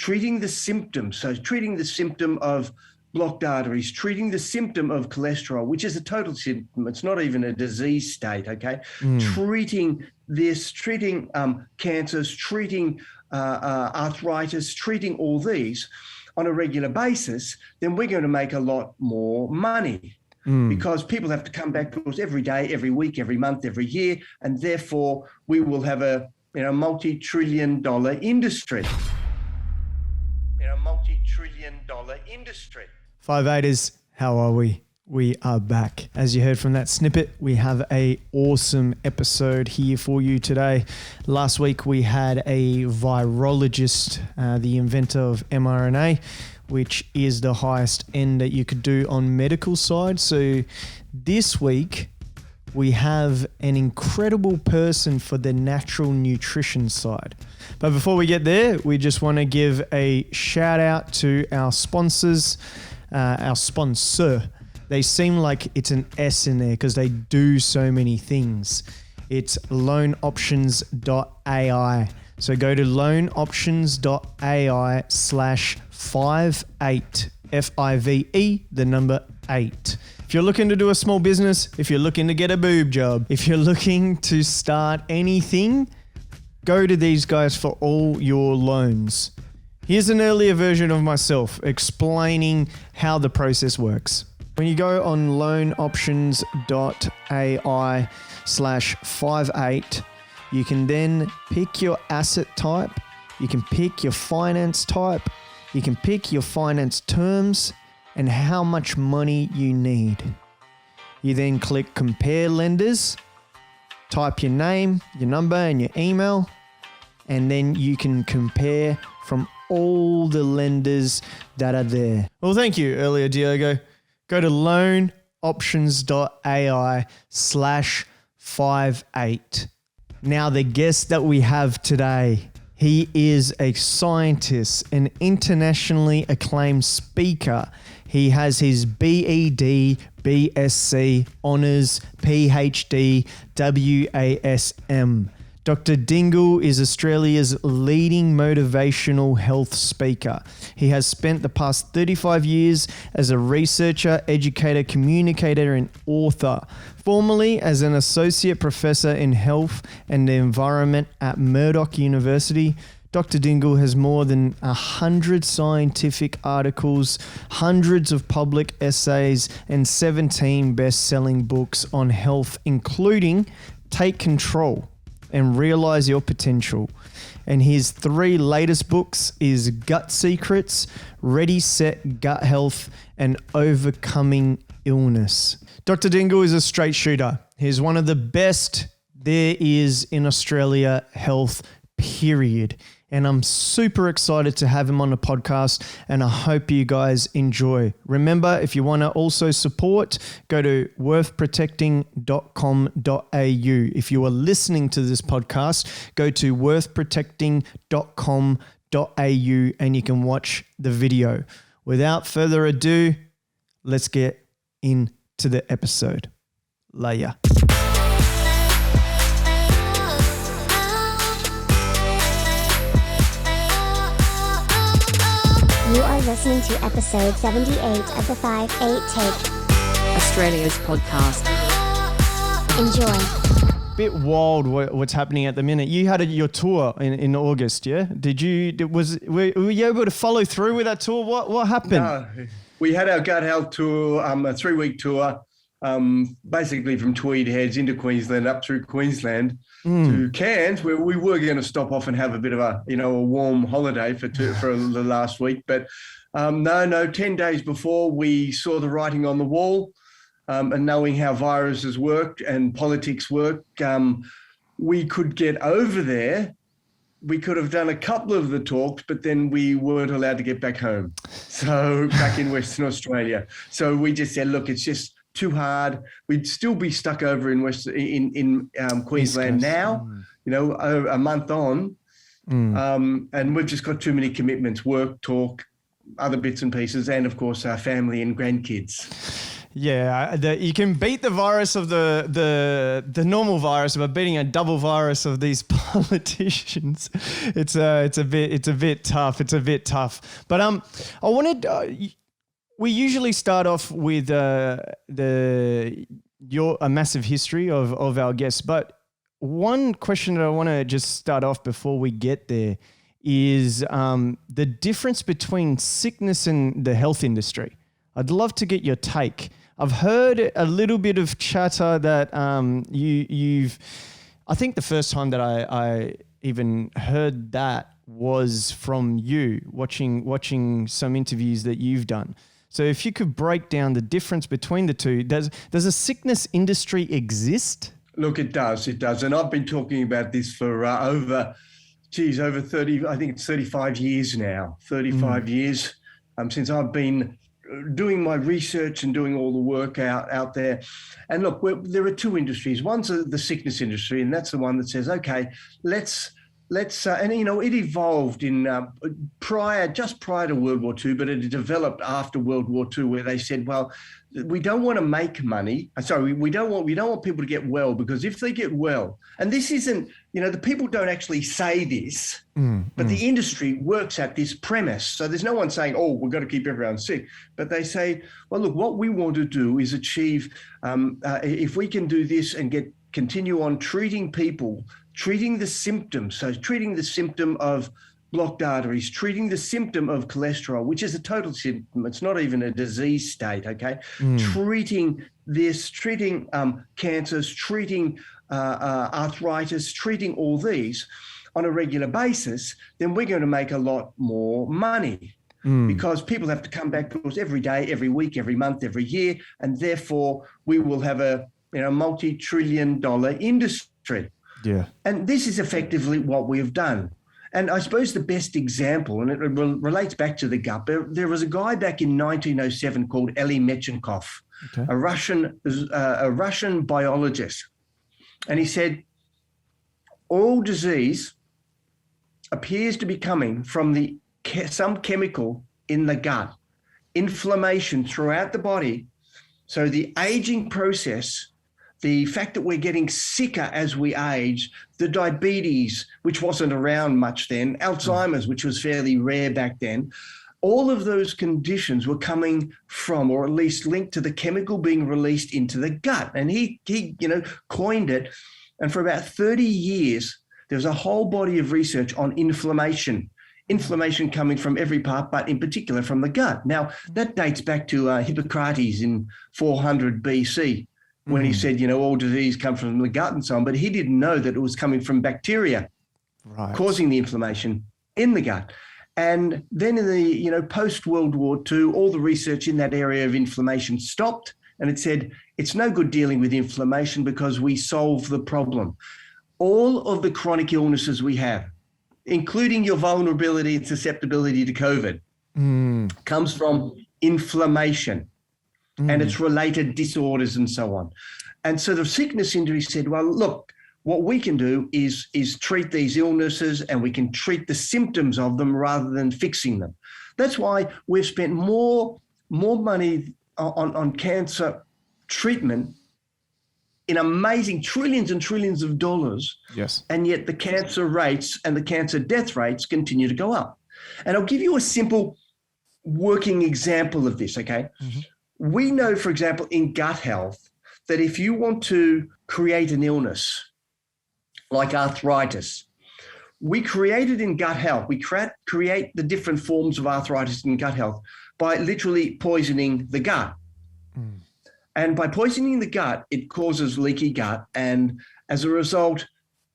treating the symptoms. So treating the symptom of blocked arteries, treating the symptom of cholesterol, which is a total symptom. It's not even a disease state, okay? Treating this, treating cancers, treating arthritis, treating all these on a regular basis, then we're going to make a lot more money because people have to come back to us every day, every week, every month, every year, and therefore we will have a multi-trillion-dollar industry. Multi-trillion-dollar industry. 5-8ers, how are we? We are back. As you heard from that snippet, we have an awesome episode here for you today. Last week, we had a virologist, the inventor of mRNA, which is the highest end that you could do on medical side. So this week, we have an incredible person for the natural nutrition side. But before we get there, we just want to give a shout out to our sponsors, our sponsor. They seem like it's an S in there because they do so many things. It's loanoptions.ai. So go to loanoptions.ai/58, FIVE, the number 8. If you're looking to do a small business, if you're looking to get a boob job, if you're looking to start anything, go to these guys for all your loans. Here's an earlier version of myself explaining how the process works. When you go on loanoptions.ai/58, you can then pick your asset type, you can pick your finance type, you can pick your finance terms, and how much money you need. You then click compare lenders, type your name, your number, and your email, and then you can compare from all the lenders that are there. Well, thank you earlier, Diogo. Go to loanoptions.ai/58. Now, the guest that we have today, he is a scientist, an internationally acclaimed speaker. He has his BEd, BSc, Honours, PhD, WASM. Dr. Dingle is Australia's leading motivational health speaker. He has spent the past 35 years as a researcher, educator, communicator, and author. Formerly as an associate professor in health and the environment at Murdoch University, Dr. Dingle has more than 100 scientific articles, hundreds of public essays, and 17 best-selling books on health, including Take Control and Realize Your Potential. And his 3 latest books is Gut Secrets, Ready, Set, Gut Health, and Overcoming Illness. Dr. Dingle is a straight shooter. He's one of the best there is in Australia health, period. And I'm super excited to have him on the podcast, and I hope you guys enjoy. Remember, if you want to also support, go to worthprotecting.com.au. If you are listening to this podcast, go to worthprotecting.com.au and you can watch the video. Without further ado, let's get into the episode. Later. You are listening to episode 78 of the 5-8 Take, Australia's podcast. Enjoy. Bit wild what's happening at the minute. You had your tour in August, yeah? Were you able to follow through with that tour? What happened? No, we had our gut health tour, a 3-week tour, basically from Tweed Heads into Queensland, up through Queensland to Cairns, where we were going to stop off and have a bit of a warm holiday for the last week. But 10 days before, we saw the writing on the wall, and knowing how viruses work and politics work, we could get over there. We could have done a couple of the talks, but then we weren't allowed to get back home. So back in Western Australia. So we just said, look, it's just too hard. We'd still be stuck over in Queensland now, a month on, and we've just got too many commitments: work, talk, other bits and pieces, and of course our family and grandkids. Yeah, you can beat the virus of the normal virus by beating a double virus of these politicians. It's a bit tough. It's a bit tough. But I wanted. We usually start off with a massive history of our guests, but one question that I want to just start off before we get there is the difference between sickness and the health industry. I'd love to get your take. I've heard a little bit of chatter that you've. I think the first time that I even heard that was from you watching some interviews that you've done. So if you could break down the difference between the two, does a sickness industry exist? Look, it does. It does. And I've been talking about this for over 30, I think it's 35 years now, 35 years since I've been doing my research and doing all the work out there. And look, there are two industries. One's the sickness industry, and that's the one that says, okay, let's and it evolved in just prior to World War II, but it developed after World War II, where they said, well, we don't want to make money. Sorry, we don't want people to get well, because if they get well, and this isn't, the people don't actually say this, but the industry works at this premise. So there's no one saying, oh, we've got to keep everyone sick, but they say, well, look, what we want to do is achieve, if we can do this and continue on treating people, treating the symptoms. So treating the symptom of blocked arteries, treating the symptom of cholesterol, which is a total symptom. It's not even a disease state, okay? Treating this, treating cancers, treating arthritis, treating all these on a regular basis, then we're going to make a lot more money. Because people have to come back to us every day, every week, every month, every year, and therefore we will have a multi-trillion-dollar industry. Yeah. And this is effectively what we have done. And I suppose the best example, and it relates back to the gut, there was a guy back in 1907 called Elie Metchnikoff, a Russian biologist. And he said, all disease appears to be coming from some chemical in the gut, inflammation throughout the body. So the aging process, the fact that we're getting sicker as we age, the diabetes, which wasn't around much then, Alzheimer's, which was fairly rare back then, all of those conditions were coming from, or at least linked to, the chemical being released into the gut. And he coined it. And for about 30 years, there was a whole body of research on inflammation coming from every part, but in particular from the gut. Now, that dates back to Hippocrates in 400 BC. When he said, all disease comes from the gut and so on, but he didn't know that it was coming from bacteria causing the inflammation in the gut. And then in the, post-World War II, all the research in that area of inflammation stopped, and it said, it's no good dealing with inflammation because we solve the problem. All of the chronic illnesses we have, including your vulnerability and susceptibility to COVID, comes from inflammation. And its related disorders and so on. And so the sickness industry said, well, look, what we can do is treat these illnesses, and we can treat the symptoms of them rather than fixing them. That's why we've spent more money on cancer treatment in amazing trillions and trillions of dollars. Yes. And yet the cancer rates and the cancer death rates continue to go up. And I'll give you a simple working example of this, okay? We know, for example, in gut health, that if you want to create an illness like arthritis, we create it in gut health. We create the different forms of arthritis in gut health by literally poisoning the gut. And by poisoning the gut, it causes leaky gut. And as a result,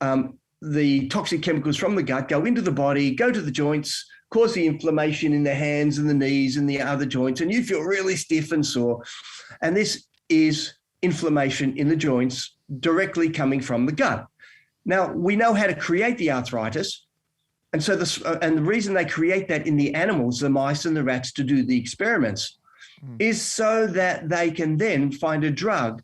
the toxic chemicals from the gut go into the body, go to the joints, cause the inflammation in the hands and the knees and the other joints, and you feel really stiff and sore. And this is inflammation in the joints directly coming from the gut. Now, we know how to create the arthritis. And so the reason they create that in the animals, the mice and the rats, to do the experiments, is so that they can then find a drug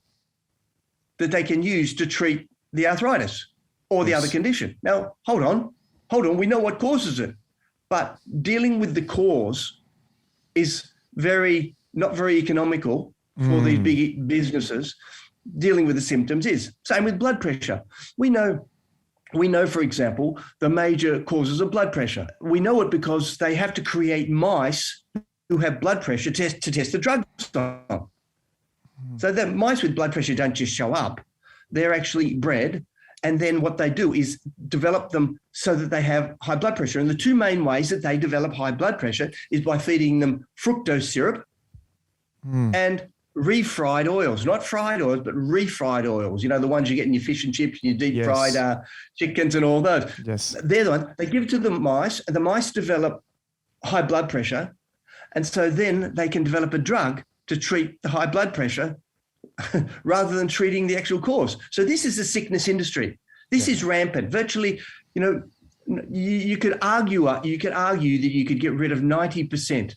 that they can use to treat the arthritis or the other condition. Now, hold on. We know what causes it. But dealing with the cause is not very economical, for these big businesses dealing with the symptoms is. Same with blood pressure. We know, for example, the major causes of blood pressure. We know it because they have to create mice who have blood pressure to test the drugs on. So the mice with blood pressure don't just show up. They're actually bred. And then what they do is develop them so that they have high blood pressure. And the two main ways that they develop high blood pressure is by feeding them fructose syrup and refried oils, not fried oils, but refried oils. You know, the ones you get in your fish and chips, and your deep fried chickens and all those. Yes. They're the ones. They give it to the mice, and the mice develop high blood pressure. And so then they can develop a drug to treat the high blood pressure rather than treating the actual cause. So this is the sickness industry. This is rampant. Virtually, you know, you could argue that you could get rid of 90%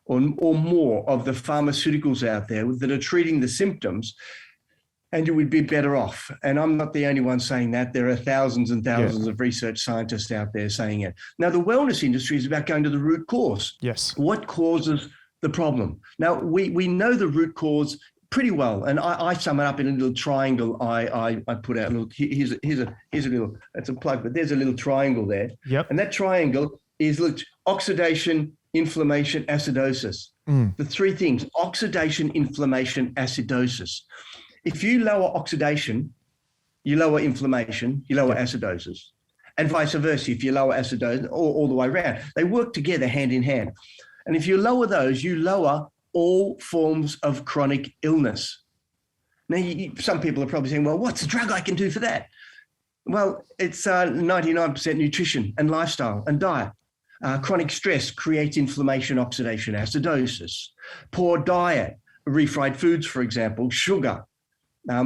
or more of the pharmaceuticals out there that are treating the symptoms, and you would be better off. And I'm not the only one saying that. There are thousands and thousands of research scientists out there saying it. Now, the wellness industry is about going to the root cause. Yes. What causes the problem? Now, we know the root cause pretty well, and I sum it up in a little triangle. I put out. Look, here's a little. That's a plug, but there's a little triangle there. Yep. And that triangle is oxidation, inflammation, acidosis. The three things: oxidation, inflammation, acidosis. If you lower oxidation, you lower inflammation, you lower acidosis, and vice versa. If you lower acidosis, all the way around, they work together hand in hand. And if you lower those, you lower all forms of chronic illness. Now, some people are probably saying, well, what's the drug I can do for that? Well, it's 99% nutrition and lifestyle and diet. Chronic stress creates inflammation, oxidation, acidosis. Poor diet, refried foods, for example, sugar,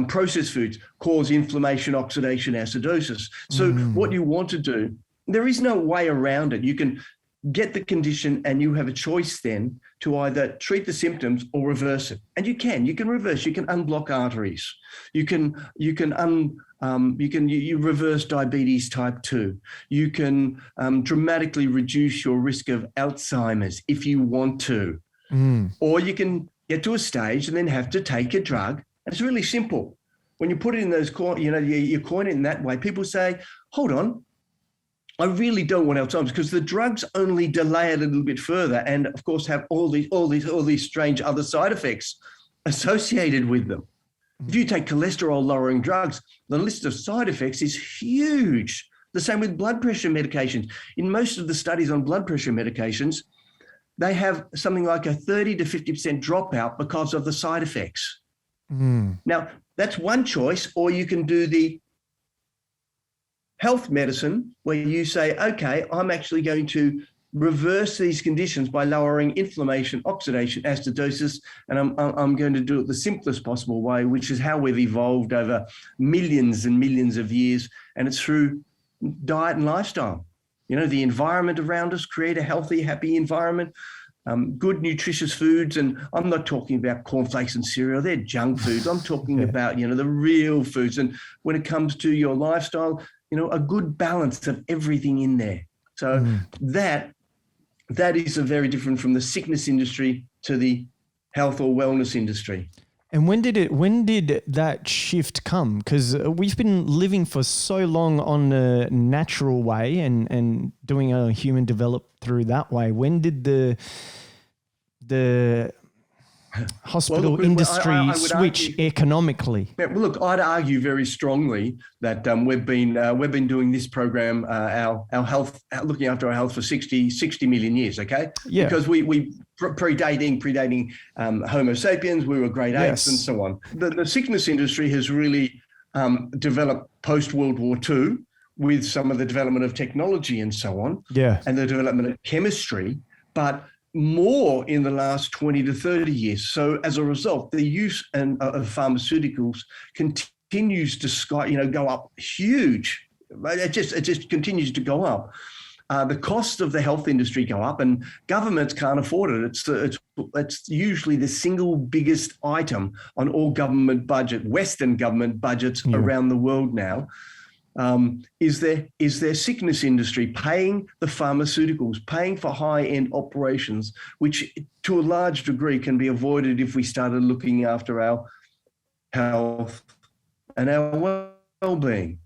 processed foods cause inflammation, oxidation, acidosis. So what you want to do, there is no way around it. You can get the condition and you have a choice then to either treat the symptoms or reverse it. And you can reverse, you can unblock arteries. You reverse diabetes type 2. You can dramatically reduce your risk of Alzheimer's if you want to. Or you can get to a stage and then have to take a drug. And it's really simple. When you put it in those, you coin it in that way, people say, hold on, I really don't want Alzheimer's, because the drugs only delay it a little bit further, and of course have all these strange other side effects associated with them. If you take cholesterol-lowering drugs, the list of side effects is huge. The same with blood pressure medications. In most of the studies on blood pressure medications, they have something like a 30 to 50% dropout because of the side effects. Now, that's one choice, or you can do the health medicine where you say, okay, I'm actually going to reverse these conditions by lowering inflammation, oxidation, acidosis, and I'm going to do it the simplest possible way, which is how we've evolved over millions and millions of years, and it's through diet and lifestyle. You know, the environment around us, create a healthy, happy environment, good, nutritious foods. And I'm not talking about cornflakes and cereal, they're junk foods. I'm talking about, the real foods. And when it comes to your lifestyle, a good balance of everything in there. So that is a very different from the sickness industry to the health or wellness industry. And when did that shift come? Because we've been living for so long on a natural way and doing a human develop through that way. When did the hospital industry switch economically? Yeah, well, look, I'd argue very strongly that we've been doing this program, our health, looking after our health for 60 million years. Okay, yeah, because we predating Homo sapiens, we were great apes and so on. The sickness industry has really developed post World War II with some of the development of technology and so on, and the development of chemistry, but more in the last 20 to 30 years. So as a result, the use of pharmaceuticals continues to go up huge. It just continues to go up. The cost of the health industry go up, and governments can't afford it. It's usually the single biggest item on all government budget, Western government budgets around the world now. is their sickness industry paying the pharmaceuticals, paying for high-end operations, which to a large degree can be avoided if we started looking after our health and our well-being.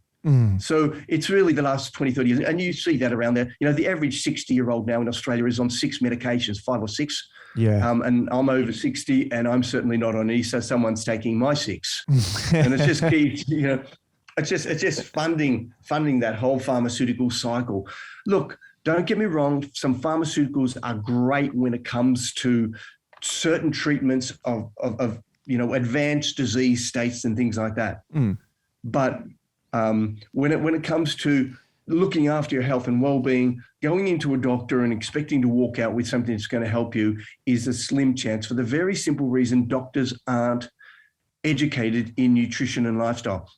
So it's really the last 20, 30 years. And you see that around there. The average 60-year-old now in Australia is on 6 medications, 5 or 6. Yeah. And I'm over 60 and I'm certainly not on any, so someone's taking my 6. And it's just key, it's just funding that whole pharmaceutical cycle. Look, don't get me wrong, some pharmaceuticals are great when it comes to certain treatments of advanced disease states and things like that. But when it comes to looking after your health and well-being, going into a doctor and expecting to walk out with something that's going to help you is a slim chance, for the very simple reason doctors aren't educated in nutrition and lifestyle.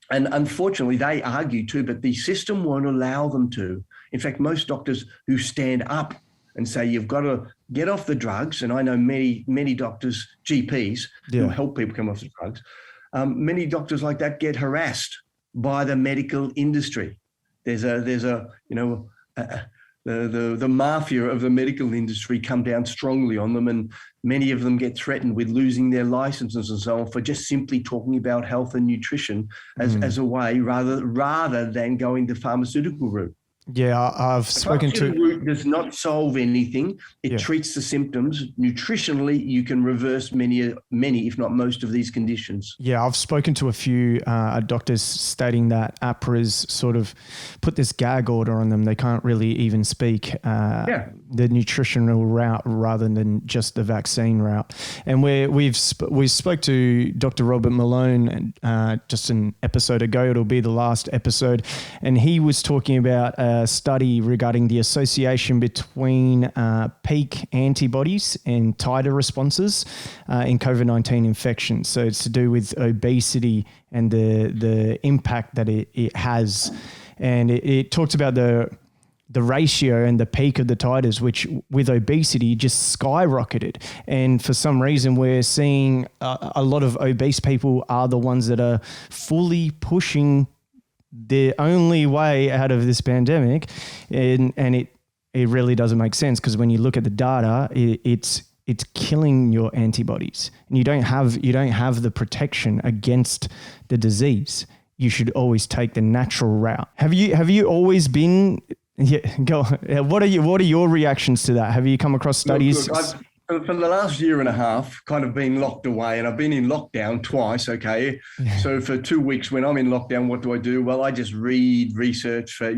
And unfortunately, they argue too, but the system won't allow them to. In fact, most doctors who stand up and say you've got to get off the drugs, and I know many doctors, GPs, who help people come off the drugs, many doctors like that get harassed by the medical industry. There's the mafia of the medical industry come down strongly on them, and many of them get threatened with losing their licenses and so on for just simply talking about health and nutrition as a way rather than going the pharmaceutical route. Yeah, I've spoken to. Route does not solve anything. It treats the symptoms. Nutritionally, you can reverse many, if not most, of these conditions. Yeah, I've spoken to a few doctors stating that APRA's sort of put this gag order on them. They can't really even speak the nutritional route rather than just the vaccine route. And we spoke to Dr. Robert Malone just an episode ago. It'll be the last episode, and he was talking about a study regarding the association between peak antibodies and titer responses in COVID-19 infection. So it's to do with obesity and the impact that it has. And it talks about the ratio and the peak of the titers, which with obesity just skyrocketed. And for some reason, we're seeing a lot of obese people are the ones that are fully pushing the only way out of this pandemic, and it really doesn't make sense, because when you look at the data, it's killing your antibodies, and you don't have the protection against the disease. You should always take the natural route. Have you always been? Yeah, go. What are your reactions to that? Have you come across studies? Look, for the last year and a half, kind of been locked away, and I've been in lockdown twice, okay? Yeah. So for 2 weeks when I'm in lockdown, what do? Well, I just research for,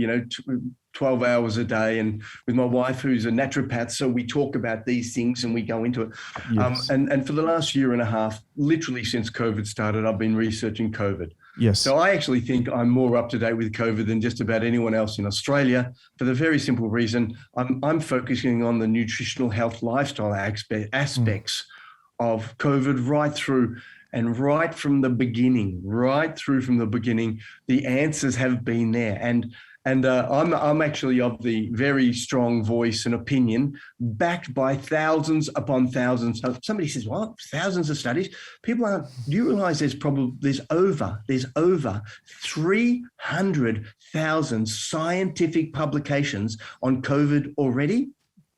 12 hours a day, and with my wife, who's a naturopath, so we talk about these things and we go into it. Yes. And for the last year and a half, literally since COVID started, I've been researching COVID. Yes. So I actually think I'm more up to date with COVID than just about anyone else in Australia, for the very simple reason I'm focusing on the nutritional health lifestyle aspects of COVID right through, and right from the beginning, the answers have been there. And I'm actually of the very strong voice and opinion, backed by thousands upon thousands. Somebody says, "What? Thousands of studies?" People aren't. Do you realise there's over 300,000 scientific publications on COVID already?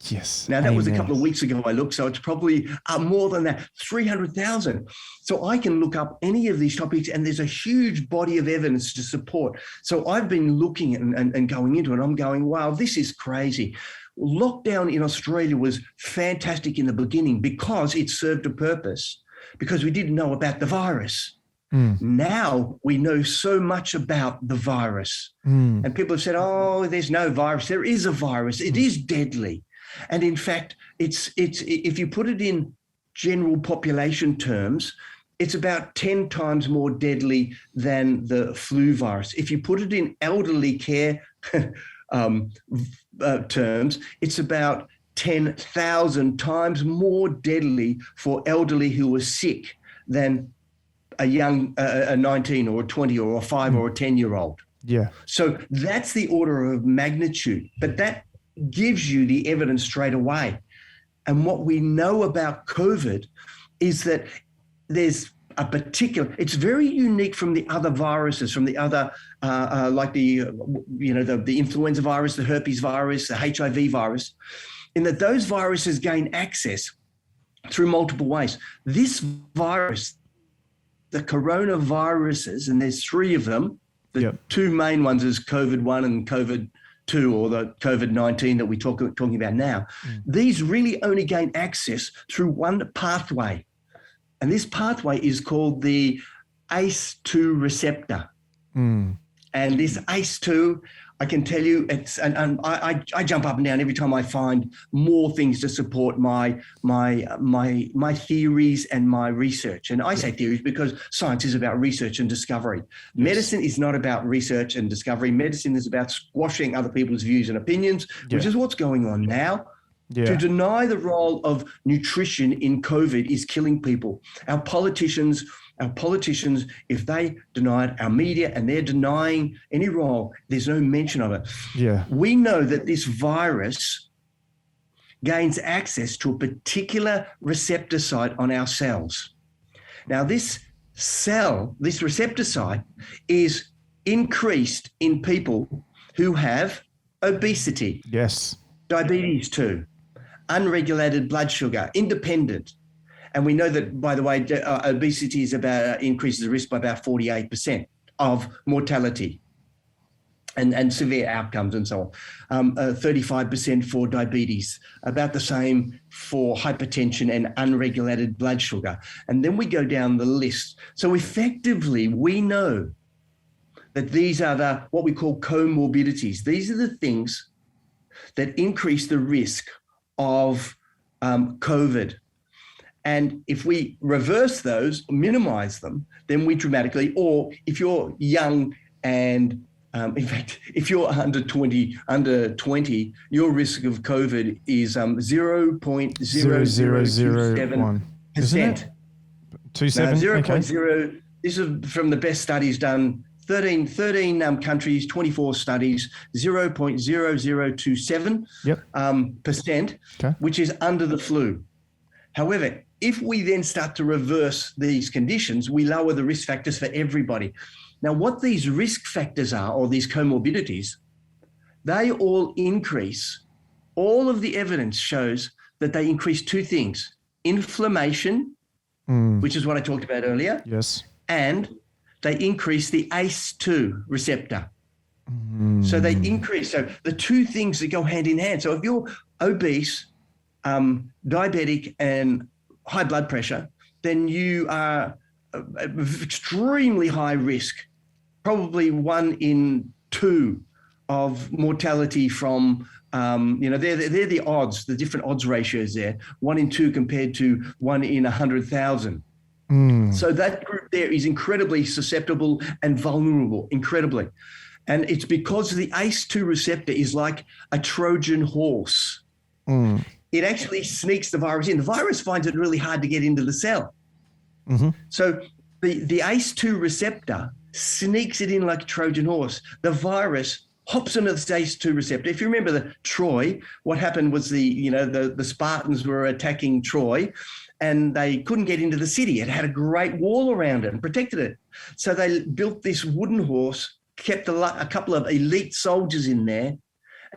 Yes. Now, that was a couple of weeks ago I looked, so it's probably more than that, 300,000. So I can look up any of these topics, and there's a huge body of evidence to support. So I've been looking and going into it. I'm going, wow, this is crazy. Lockdown in Australia was fantastic in the beginning because it served a purpose, because we didn't know about the virus. Now we know so much about the virus. And people have said, oh, there's no virus. There is a virus. It is deadly. And in fact, it's if you put it in general population terms, it's about 10 times more deadly than the flu virus. If you put it in elderly care terms, it's about 10,000 times more deadly for elderly who are sick than a young, a 19 or a 20 or a 5 or a 10-year-old. Yeah. So that's the order of magnitude, but that gives you the evidence straight away. And what we know about COVID is that there's a particular, it's very unique from the other viruses, from the other, like the influenza virus, the herpes virus, the HIV virus, in that those viruses gain access through multiple ways. This virus, the coronaviruses, and there's three of them, the two main ones is COVID-1 and COVID-2, or the COVID-19 that we're talking about now. These really only gain access through one pathway. And this pathway is called the ACE2 receptor. And this ACE2, I can tell you, it's, and I jump up and down every time I find more things to support my theories and my research. And I say theories because science is about research and discovery. Medicine is not about research and discovery. Medicine is about squashing other people's views and opinions, which is what's going on now. To deny the role of nutrition in COVID is killing people. Our politicians, if they deny it, our media, and they're denying any role, there's no mention of it. We know that this virus gains access to a particular receptor site on our cells. Now, this receptor site is increased in people who have obesity. Diabetes 2, unregulated blood sugar, independent. And we know that, by the way, obesity is increases the risk by about 48% of mortality and severe outcomes and so on. 35% for diabetes, about the same for hypertension and unregulated blood sugar. And then we go down the list. So effectively, we know that these are what we call comorbidities. These are the things that increase the risk of COVID. And if we reverse those, minimize them, then we dramatically, or if you're young and in fact, if you're under 20, your risk of COVID is 0.0027%. Isn't it? 27? 0.0. This is from the best studies done. 13 countries, 24 studies, 0.0027 percent, which is under the flu. However, if we then start to reverse these conditions, we lower the risk factors for everybody. Now, what these risk factors are, or these comorbidities, they all increase. All of the evidence shows that they increase two things: inflammation, which is what I talked about earlier, and they increase the ACE2 receptor. So they increase. So the two things that go hand in hand. So if you're obese, diabetic, and high blood pressure, then you are extremely high risk, probably 1 in 2 of mortality from, they're the odds, the different odds ratios there, 1 in 2 compared to 1 in 100,000. So that group there is incredibly susceptible and vulnerable, incredibly. And it's because the ACE2 receptor is like a Trojan horse. It actually sneaks the virus in. The virus finds it really hard to get into the cell. So the ACE2 receptor sneaks it in like a Trojan horse. The virus hops onto the ACE2 receptor. If you remember the Troy, what happened was the Spartans were attacking Troy, and they couldn't get into the city. It had a great wall around it and protected it. So they built this wooden horse, kept a couple of elite soldiers in there,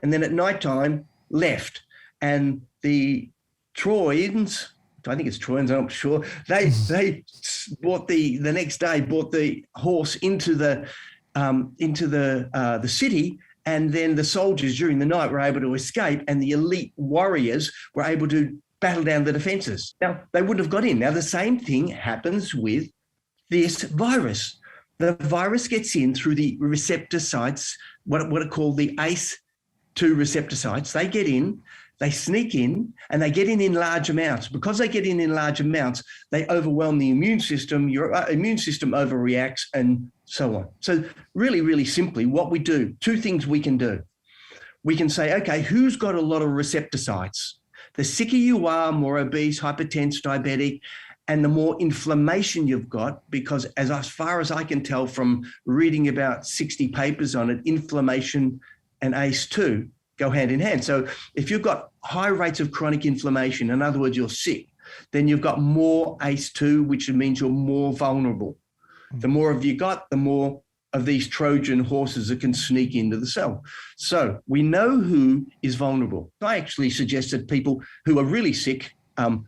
and then at nighttime left. And the Trojans, I think it's Trojans, I'm not sure, they brought the next day brought the horse into the city, and then the soldiers during the night were able to escape, and the elite warriors were able to battle down the defenses. Now, they wouldn't have got in. Now, the same thing happens with this virus. The virus gets in through the receptor sites, what are called the ACE2 receptor sites. They get in, they sneak in, and they get in large amounts. Because they get in large amounts, they overwhelm the immune system. Your immune system overreacts, and so on. So really, really simply, what we do, two things we can do. We can say, okay, who's got a lot of receptor sites? The sicker you are, more obese, hypertense, diabetic, and the more inflammation you've got, because as far as I can tell from reading about 60 papers on it, inflammation and ACE2 go hand in hand. So if you've got high rates of chronic inflammation, in other words, you're sick, then you've got more ACE2, which means you're more vulnerable. The more of you got, the more of these Trojan horses that can sneak into the cell. So we know who is vulnerable. I actually suggested people who are really sick,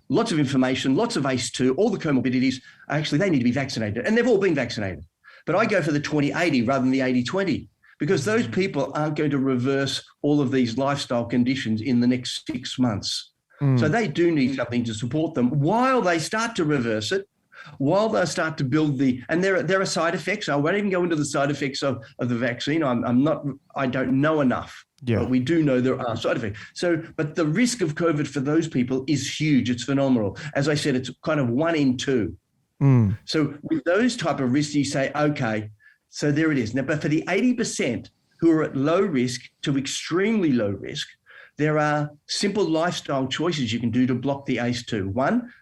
lots of inflammation, lots of ACE2, all the comorbidities, actually they need to be vaccinated, and they've all been vaccinated. But I go for the 20-80 rather than the 80-20, because those people aren't going to reverse all of these lifestyle conditions in the next 6 months. So they do need something to support them while they start to reverse it, while they start to build and there are side effects. I won't even go into the side effects of the vaccine. I don't know enough, but we do know there are side effects. So, but the risk of COVID for those people is huge. It's phenomenal. As I said, it's kind of 1 in 2. So with those type of risks, you say, okay, so there it is. Now, but for the 80% who are at low risk to extremely low risk, there are simple lifestyle choices you can do to block the ACE2. One,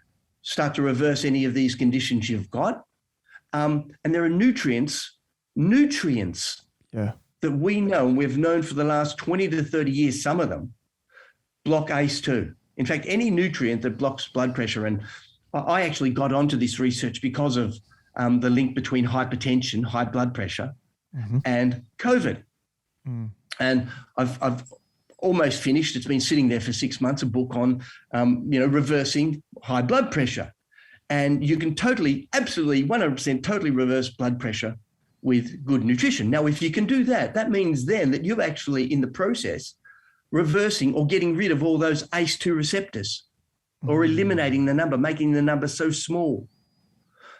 start to reverse any of these conditions you've got. And there are nutrients that we know, and we've known for the last 20 to 30 years, some of them block ACE2. In fact, any nutrient that blocks blood pressure, and I actually got onto this research because of the link between hypertension, high blood pressure, and COVID. And I've almost finished. It's been sitting there for 6 months, a book on, reversing high blood pressure. And you can absolutely 100% totally reverse blood pressure with good nutrition. Now, if you can do that, that means then that you're actually in the process reversing or getting rid of all those ACE2 receptors or eliminating the number, making the number so small.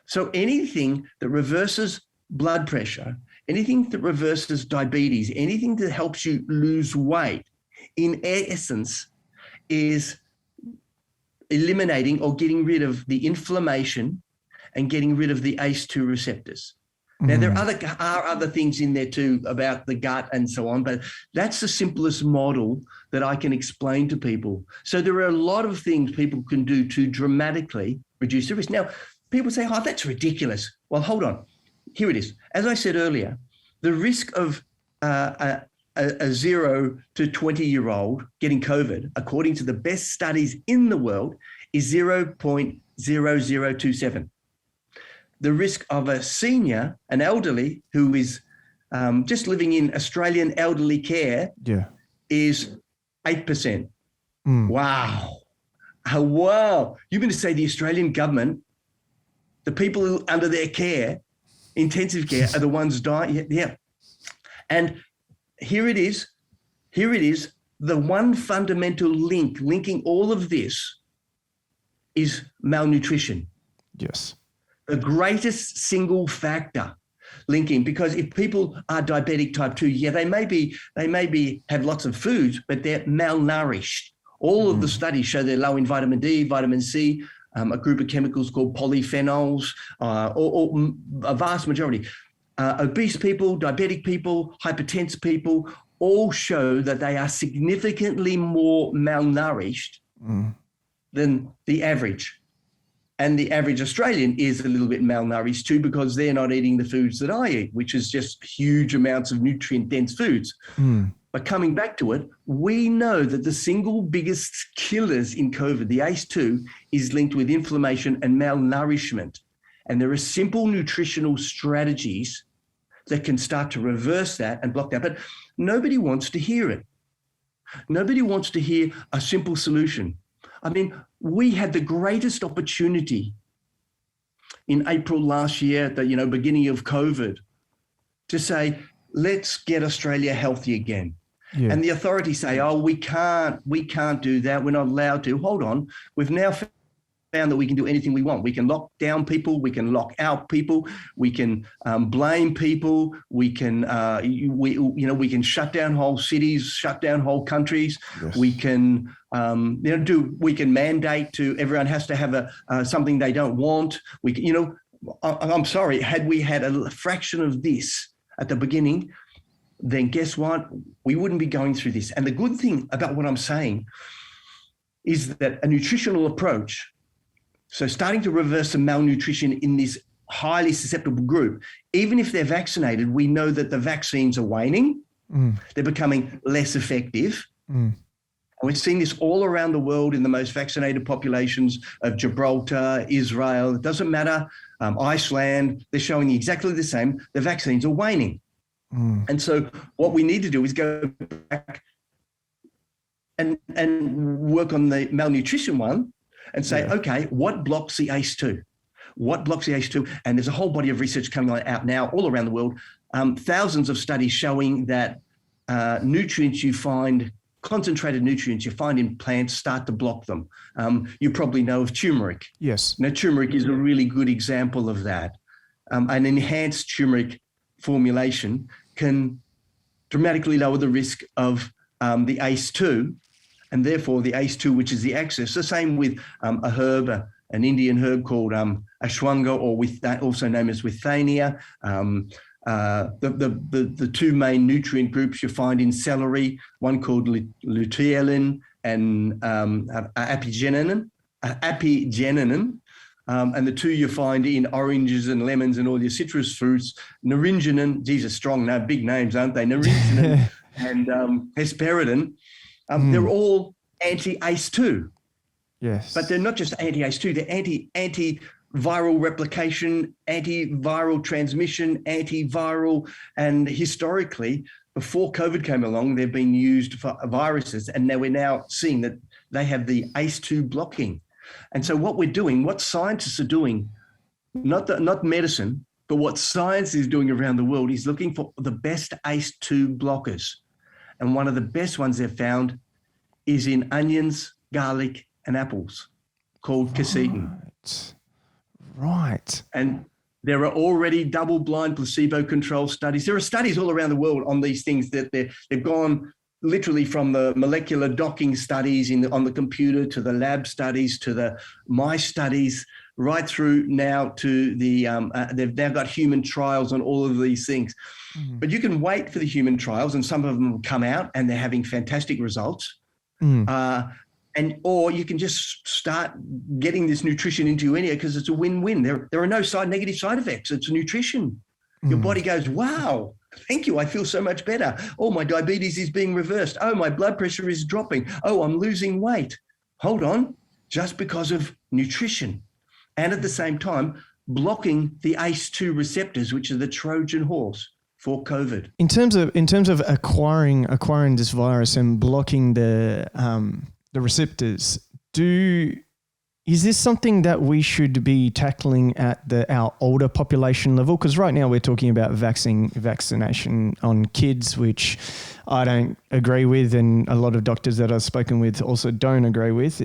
So anything that reverses blood pressure, anything that reverses diabetes, anything that helps you lose weight, in essence, is eliminating or getting rid of the inflammation and getting rid of the ACE2 receptors. Now, there are other things in there too about the gut and so on, but that's the simplest model that I can explain to people. So there are a lot of things people can do to dramatically reduce the risk. Now, people say, oh, that's ridiculous. Well, hold on. Here it is. As I said earlier, the risk of a 0 to 20-year-old getting COVID, according to the best studies in the world, is 0.0027. The risk of a senior, an elderly, who is just living in Australian elderly care is 8%. Wow. Oh, wow. You mean to say the Australian government, the people who under their care, intensive care, are the ones dying? Yeah. And here it is. The one fundamental link linking all of this is malnutrition. Yes. The greatest single factor linking, because if people are diabetic type 2, they may have lots of foods, but they're malnourished. All of the studies show they're low in vitamin D, vitamin C, a group of chemicals called polyphenols, or a vast majority. Obese people, diabetic people, hypertensive people all show that they are significantly more malnourished than the average. And the average Australian is a little bit malnourished too, because they're not eating the foods that I eat, which is just huge amounts of nutrient-dense foods. But coming back to it, we know that the single biggest killers in COVID, the ACE2, is linked with inflammation and malnourishment. And there are simple nutritional strategies that can start to reverse that and block that. But nobody wants to hear it. Nobody wants to hear a simple solution. I mean, we had the greatest opportunity in April last year, at the beginning of COVID, to say, let's get Australia healthy again. Yeah. And the authorities say, oh, we can't do that. We're not allowed to. Hold on. We've now found that we can do anything we want. We can lock down people. We can lock out people. We can blame people. We can we can shut down whole cities, shut down whole countries. Yes. We can we can mandate to everyone has to have something they don't want. We can, I'm sorry, had we had a fraction of this at the beginning, then guess what? We wouldn't be going through this. And the good thing about what I'm saying is that a nutritional approach, so starting to reverse the malnutrition in this highly susceptible group, even if they're vaccinated, we know that the vaccines are waning. They're becoming less effective. We're seeing this all around the world in the most vaccinated populations of Gibraltar, Israel, it doesn't matter, Iceland, they're showing exactly the same. The vaccines are waning. And so what we need to do is go back and work on the malnutrition one and say, okay, what blocks the ACE2? What blocks the ACE2? And there's a whole body of research coming out now all around the world, thousands of studies showing that nutrients you find, concentrated nutrients you find in plants start to block them. You probably know of turmeric. Yes. Now, turmeric is a really good example of that. An enhanced turmeric formulation can dramatically lower the risk of the ACE2, and therefore the ACE2, which is the axis. The same with a herb, an Indian herb called ashwanga, or also known as withania. The two main nutrient groups you find in celery, one called luteolin and apigenin. And the two you find in oranges and lemons and all your citrus fruits, naringenin, these are strong, big names, aren't they? Naringenin and hesperidin, they're all anti-ACE2. Yes. But they're not just anti-ACE2, they're anti-viral replication, antiviral transmission, antiviral, and historically, before COVID came along, they've been used for viruses, and we're now seeing that they have the ACE2 blocking. And so what we're doing, what scientists are doing, not medicine, but what science is doing around the world is looking for the best ACE2 blockers. And one of the best ones they've found is in onions, garlic, and apples, called quercetin. Right. And there are already double-blind placebo-controlled studies. There are studies all around the world on these things that they've gone literally from the molecular docking studies on the computer to the lab studies to the mice studies, right through now to the they've now got human trials on all of these things. But you can wait for the human trials, and some of them will come out and they're having fantastic results. Or you can just start getting this nutrition into you anyway, because it's a win-win. There are no negative side effects. It's nutrition. Your body goes, wow, thank you. I feel so much better. Oh, my diabetes is being reversed. Oh, my blood pressure is dropping. Oh, I'm losing weight. Hold on, just because of nutrition. And at the same time, blocking the ACE2 receptors, which are the Trojan horse for COVID. In terms of acquiring this virus and blocking the receptors, is this something that we should be tackling at our older population level? Because right now we're talking about vaccination on kids, which I don't agree with, and a lot of doctors that I've spoken with also don't agree with.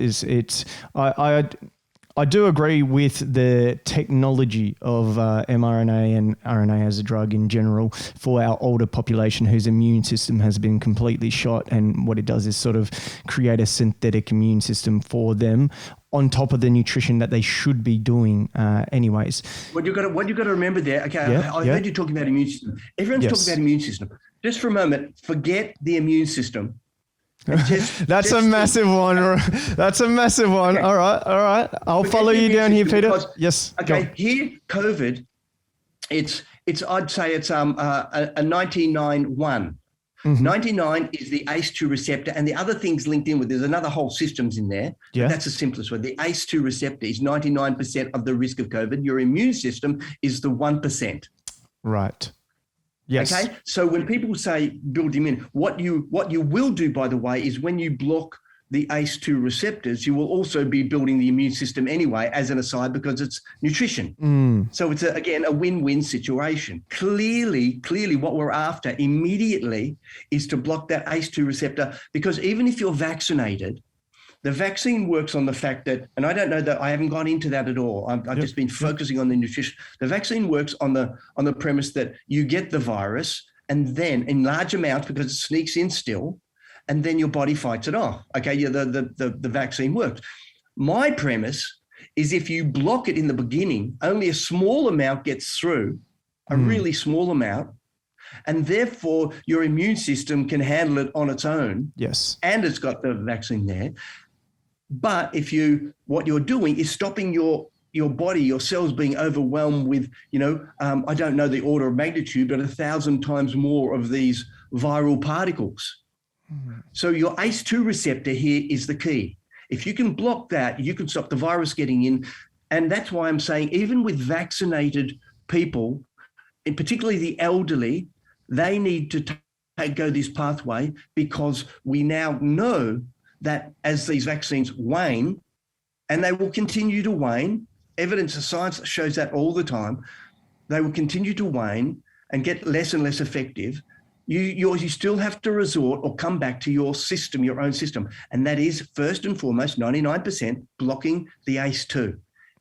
I do agree with the technology of mRNA and RNA as a drug in general for our older population whose immune system has been completely shot, and what it does is sort of create a synthetic immune system for them on top of the nutrition that they should be doing anyways. What you got to remember there, okay, I heard you talking about immune system. Everyone's talking about immune system. Just for a moment, forget the immune system. That's a massive one. That's a massive one. Okay. All right. I'll follow you down here, Peter. Yes. Okay. Here, COVID, it's I'd say it's a 99-1. 99 is the ACE2 receptor, and the other things linked in with. There's another whole systems in there. Yeah. That's the simplest one. The ACE2 receptor is 99% of the risk of COVID. Your immune system is the 1%. Right. Yes. Okay. So when people say build immune, what you will do, by the way, is when you block the ACE2 receptors, you will also be building the immune system anyway, as an aside, because it's nutrition. So it's again a win-win situation. Clearly, what we're after immediately is to block that ACE2 receptor, because even if you're vaccinated, the vaccine works on the fact that, and I don't know that, I haven't gone into that at all. I've just been focusing on the nutrition. The vaccine works on the premise that you get the virus, and then in large amounts, because it sneaks in still, and then your body fights it off. Okay, the vaccine works. My premise is if you block it in the beginning, only a small amount gets through, a really small amount, and therefore your immune system can handle it on its own. Yes. And it's got the vaccine there. But what you're doing is stopping your body, your cells being overwhelmed with, I don't know the order of magnitude, but 1,000 times more of these viral particles. So your ACE2 receptor here is the key. If you can block that, you can stop the virus getting in. And that's why I'm saying even with vaccinated people, and particularly the elderly, they need to go this pathway, because we now know that as these vaccines wane, and they will continue to wane, evidence of science shows that all the time, they will continue to wane and get less and less effective. You still have to resort or come back to your system, your own system. And that is first and foremost, 99% blocking the ACE2.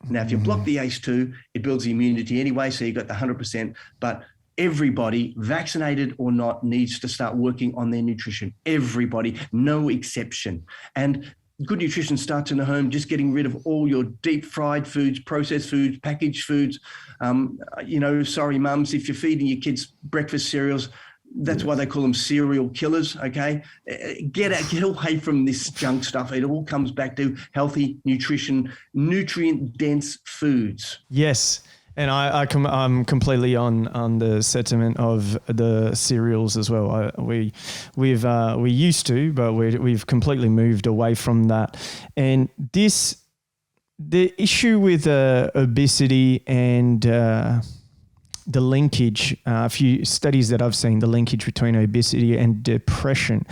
Now, if you block the ACE2, it builds the immunity anyway, so you've got the 100%. But everybody, vaccinated or not, needs to start working on their nutrition. Everybody, no exception. And good nutrition starts in the home, just getting rid of all your deep fried foods, processed foods, packaged foods. Sorry, mums, if you're feeding your kids breakfast cereals, that's why they call them cereal killers, okay? Get away from this junk stuff. It all comes back to healthy nutrition, nutrient-dense foods. Yes, and I'm completely on the sentiment of the cereals as well. We used to, but we've completely moved away from that. And the issue with obesity and the linkage, a few studies that I've seen, the linkage between obesity and depression.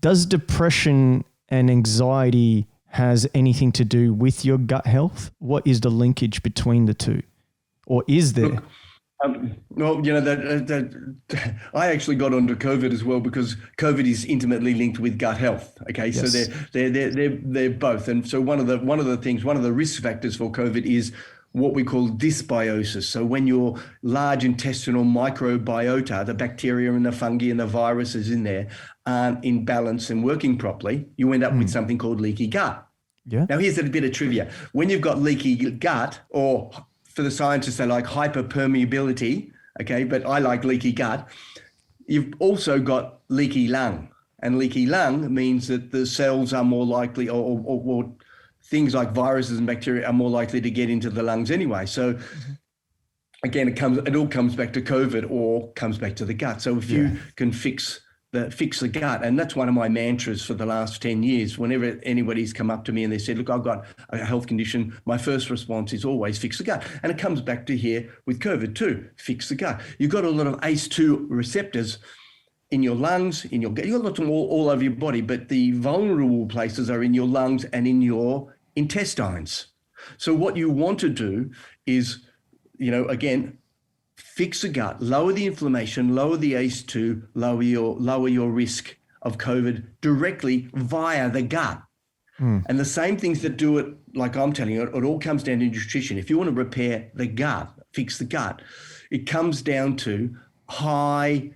Does depression and anxiety has anything to do with your gut health? What is the linkage between the two? Or is there? Look, I actually got onto COVID as well, because COVID is intimately linked with gut health. Okay, yes. So they're both. And so one of the risk factors for COVID is what we call dysbiosis. So when your large intestinal microbiota, the bacteria and the fungi and the viruses in there, aren't in balance and working properly, you end up with something called leaky gut. Yeah. Now, here's a bit of trivia. When you've got leaky gut, or for the scientists, they like hyperpermeability, okay, but I like leaky gut, you've also got leaky lung. And leaky lung means that the cells are more likely, or things like viruses and bacteria are more likely to get into the lungs anyway. So again, it all comes back to COVID, or comes back to the gut. So if you can fix the gut, and that's one of my mantras for the last 10 years. Whenever anybody's come up to me and they said, look, I've got a health condition, my first response is always fix the gut. And it comes back to here with COVID too, fix the gut. You've got a lot of ACE2 receptors in your lungs, in your gut. You've got lots of them all over your body, but the vulnerable places are in your lungs and in your intestines. So what you want to do is, again, fix the gut, lower the inflammation, lower the ACE2, lower your risk of COVID directly via the gut. And the same things that do it, like I'm telling you, it all comes down to nutrition. If you want to repair the gut, fix the gut, it comes down to high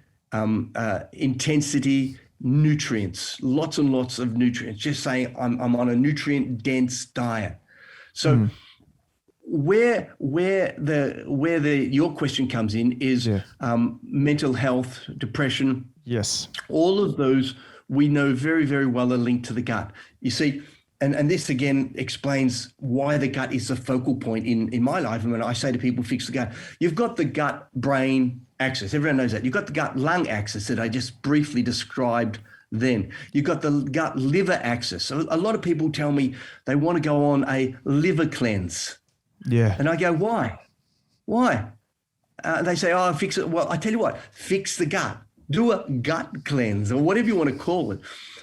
intensity nutrients, lots and lots of nutrients. Just saying I'm on a nutrient dense diet. So where your question comes in is mental health, depression. Yes. All of those we know very, very well are linked to the gut. You see, and this again explains why the gut is the focal point in my life. And when I say to people, fix the gut, you've got the gut-brain axis. Everyone knows that. You've got the gut-lung axis that I just briefly described then. You've got the gut-liver axis. So a lot of people tell me they want to go on a liver cleanse. Yeah. And I go, why? Why? They say, oh, fix it. Well, I tell you what, fix the gut. Do a gut cleanse, or whatever you want to call it,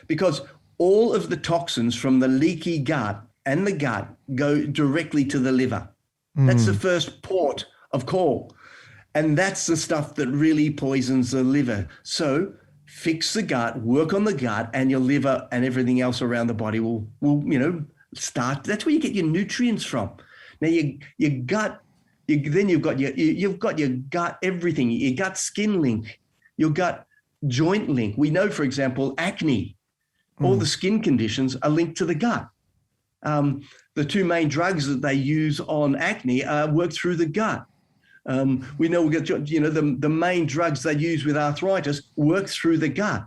because all of the toxins from the leaky gut and the gut go directly to the liver. That's the first port of call. And that's the stuff that really poisons the liver. So fix the gut, work on the gut, and your liver and everything else around the body will start. That's where you get your nutrients from. Now your gut, you've got your gut everything, your gut skin link, your gut joint link. We know, for example, acne, all the skin conditions are linked to the gut. The two main drugs that they use on acne work through the gut. We know the main drugs they use with arthritis work through the gut.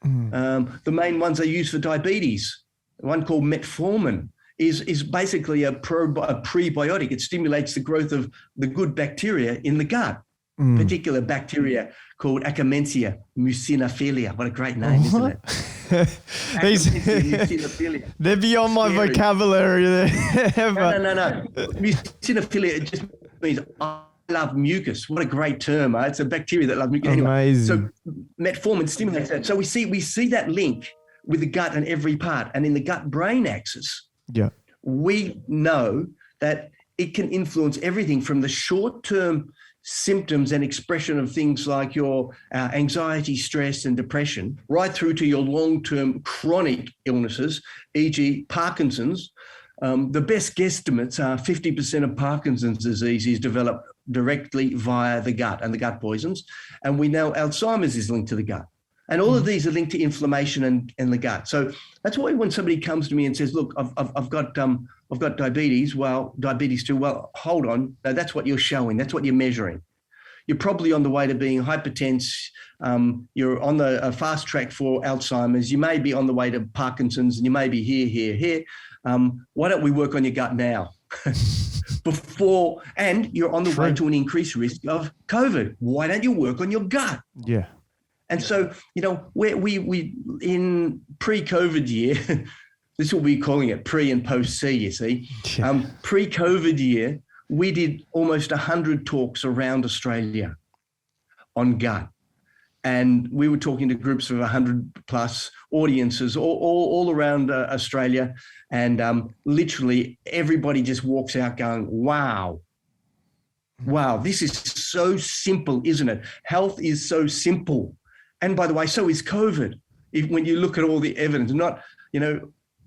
The main ones they use for diabetes, one called metformin, is basically a prebiotic. It stimulates the growth of the good bacteria in the gut, particular bacteria called Akkermansia muciniphila. What a great name, isn't it? Mucinophilia. They're beyond my Scary. vocabulary there. No. Mucinophilia, it just means I love mucus. What a great term. It's a bacteria that loves mucus. Amazing. Anyway, so metformin stimulates that. So we see that link with the gut and every part. And in the gut-brain axis, Yeah. we know that it can influence everything from the short-term symptoms and expression of things like your anxiety, stress, and depression, right through to your long-term chronic illnesses, e.g. Parkinson's. The best guesstimates are 50% of Parkinson's disease is developed directly via the gut and the gut poisons. And we know Alzheimer's is linked to the gut. And all of these are linked to inflammation and the gut. So that's why when somebody comes to me and says, look, I've got diabetes, well, diabetes too, well, hold on. No, that's what you're showing. That's what you're measuring. You're probably on the way to being hypertense. You're on the fast track for Alzheimer's. You may be on the way to Parkinson's, and you may be here. Why don't we work on your gut now? Before, and you're on the way to an increased risk of COVID. Why don't you work on your gut? Yeah. And so, where we in pre-COVID year, this will be calling it pre and post-C, you see. Yeah. Pre-COVID year, we did almost 100 talks around Australia on gut. And we were talking to groups of 100 plus audiences all around Australia. And literally everybody just walks out going, wow, this is so simple, isn't it? Health is so simple. And by the way, so is COVID. When you look at all the evidence,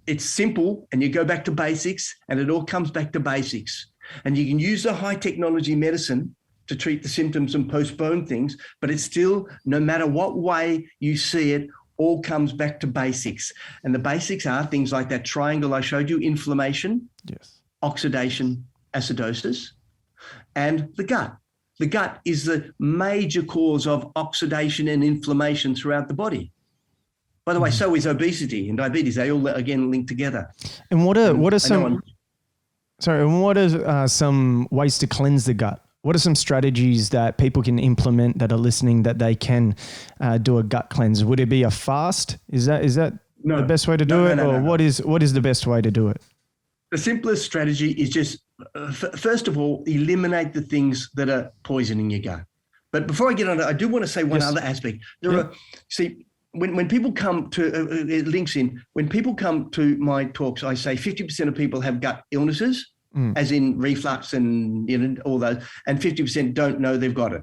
it's simple, and you go back to basics, and it all comes back to basics. And you can use the high technology medicine to treat the symptoms and postpone things, but it's still, no matter what way you see it, all comes back to basics. And the basics are things like that triangle I showed you: inflammation, Yes. oxidation, acidosis, and the gut. The gut is the major cause of oxidation and inflammation throughout the body. By the way, so is obesity and diabetes. They all, again, link together. And what are some ways to cleanse the gut? What are some strategies that people can implement that are listening that they can do a gut cleanse? Would it be a fast? Is that the best way to do it? Or what is the best way to do it? The simplest strategy is just, first of all, eliminate the things that are poisoning your gut. But before I get on to it, I do want to say one other aspect. When people come to, it links in, when people come to my talks, I say 50% of people have gut illnesses, as in reflux and all those, and 50% don't know they've got it.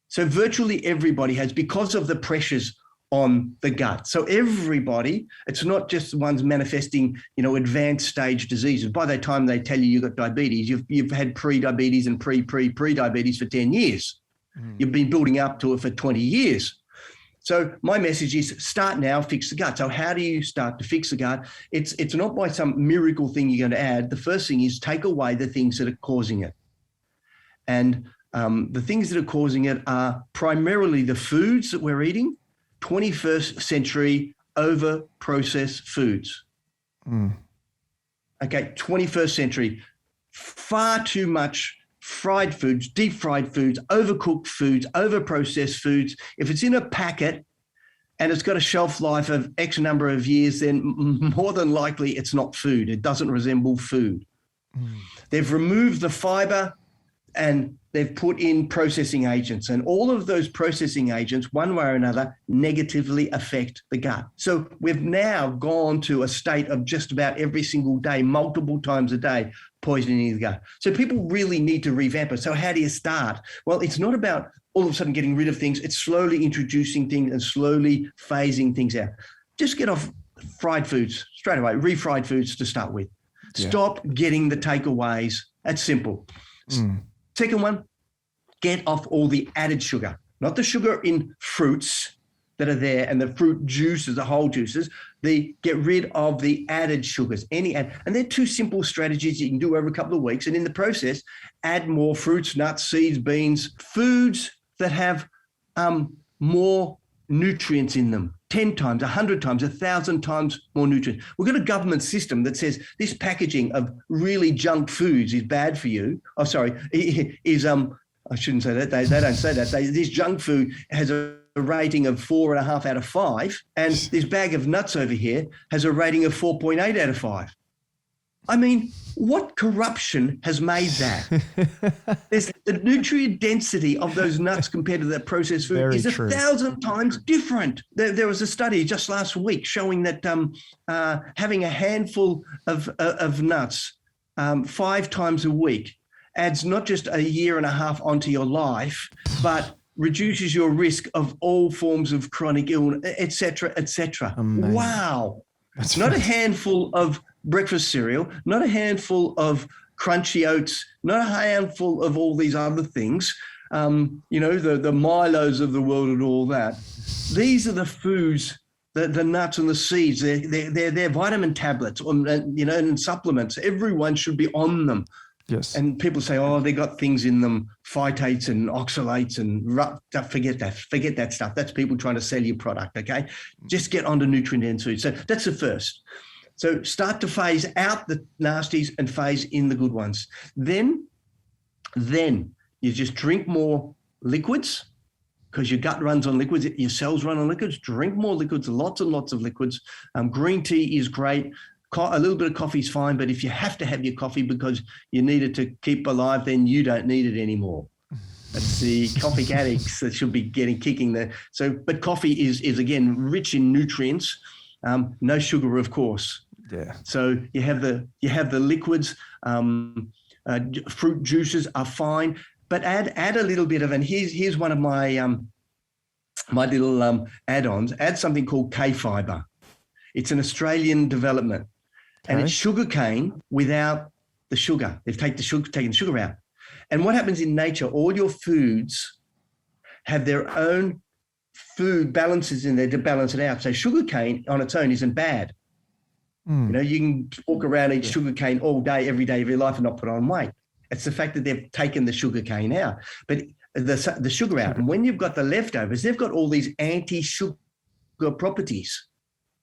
So virtually everybody has, because of the pressures on the gut. So everybody, it's not just the ones manifesting, advanced stage diseases. By the time they tell you you've got diabetes, you've had pre-diabetes and pre-diabetes for 10 years. You've been building up to it for 20 years. So my message is start now, fix the gut. So how do you start to fix the gut? It's not by some miracle thing you're going to add. The first thing is take away the things that are causing it. And the things that are causing it are primarily the foods that we're eating, 21st century over-processed foods. Okay, 21st century, far too much fried foods, deep fried foods, overcooked foods, over-processed foods. If it's in a packet and it's got a shelf life of X number of years, then more than likely it's not food. It doesn't resemble food. They've removed the fiber and they've put in processing agents, and all of those processing agents, one way or another, negatively affect the gut. So we've now gone to a state of just about every single day, multiple times a day, poisoning the gut. So people really need to revamp it. So how do you start? Well, it's not about all of a sudden getting rid of things. It's slowly introducing things and slowly phasing things out. Just get off fried foods straight away, refried foods to start with. Yeah. Stop getting the takeaways. That's simple. Second one, get off all the added sugar, not the sugar in fruits that are there and the fruit juices, the whole juices. Get rid of the added sugars, and they're two simple strategies you can do over a couple of weeks. And in the process, add more fruits, nuts, seeds, beans, foods that have more nutrients in them, 10 times, 100 times, 1,000 times more nutrients. We've got a government system that says this packaging of really junk foods is bad for you. I shouldn't say that. They don't say that. This junk food has a rating of 4.5 out of 5, and this bag of nuts over here has a rating of 4.8 out of 5. I mean, what corruption has made that? There's the nutrient density of those nuts compared to that processed food is 1,000 times different. There was a study just last week showing that having a handful of nuts 5 times a week adds not just a year and a half onto your life, but reduces your risk of all forms of chronic illness, et cetera, et cetera. Amazing. Wow. It's not a handful of breakfast cereal, not a handful of crunchy oats, not a handful of all these other things, the Milos of the world and all that. These are the foods, the nuts and the seeds. They're vitamin tablets, and supplements. Everyone should be on them. Yes. And people say, oh, they got things in them, phytates and oxalates and forget that stuff. That's people trying to sell you product, okay? Just get onto nutrient-dense food. So that's the first. So start to phase out the nasties and phase in the good ones. Then you just drink more liquids because your gut runs on liquids, your cells run on liquids. Drink more liquids, lots and lots of liquids. Green tea is great. A little bit of coffee is fine, but if you have to have your coffee because you need it to keep alive, then you don't need it anymore. That's the coffee addicts that should be kicking there. But coffee is again rich in nutrients, no sugar, of course. Yeah. So you have the liquids. Fruit juices are fine, but add a little bit of, and here's one of my my little add-ons. Add something called K fiber. It's an Australian development. And it's sugar cane without the sugar. They've taken the sugar out. And what happens in nature, all your foods have their own food balances in there to balance it out. So sugar cane on its own isn't bad. You can walk around, eat sugar cane all day, every day of your life and not put on weight. It's the fact that they've taken the sugar cane out, but the sugar out. And when you've got the leftovers, they've got all these anti-sugar properties.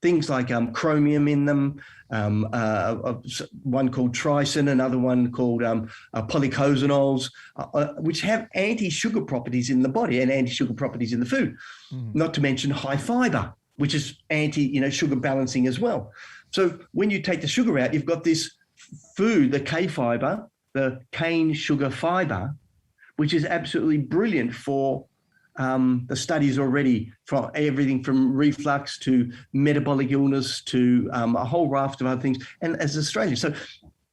Things like chromium in them, one called tricin, another one called polycosanols, which have anti-sugar properties in the body and anti-sugar properties in the food, not to mention high fiber, which is anti-sugar balancing as well. So when you take the sugar out, you've got this food, the K fiber, the cane sugar fiber, which is absolutely brilliant for the studies already, from everything from reflux to metabolic illness to a whole raft of other things. And as Australians, so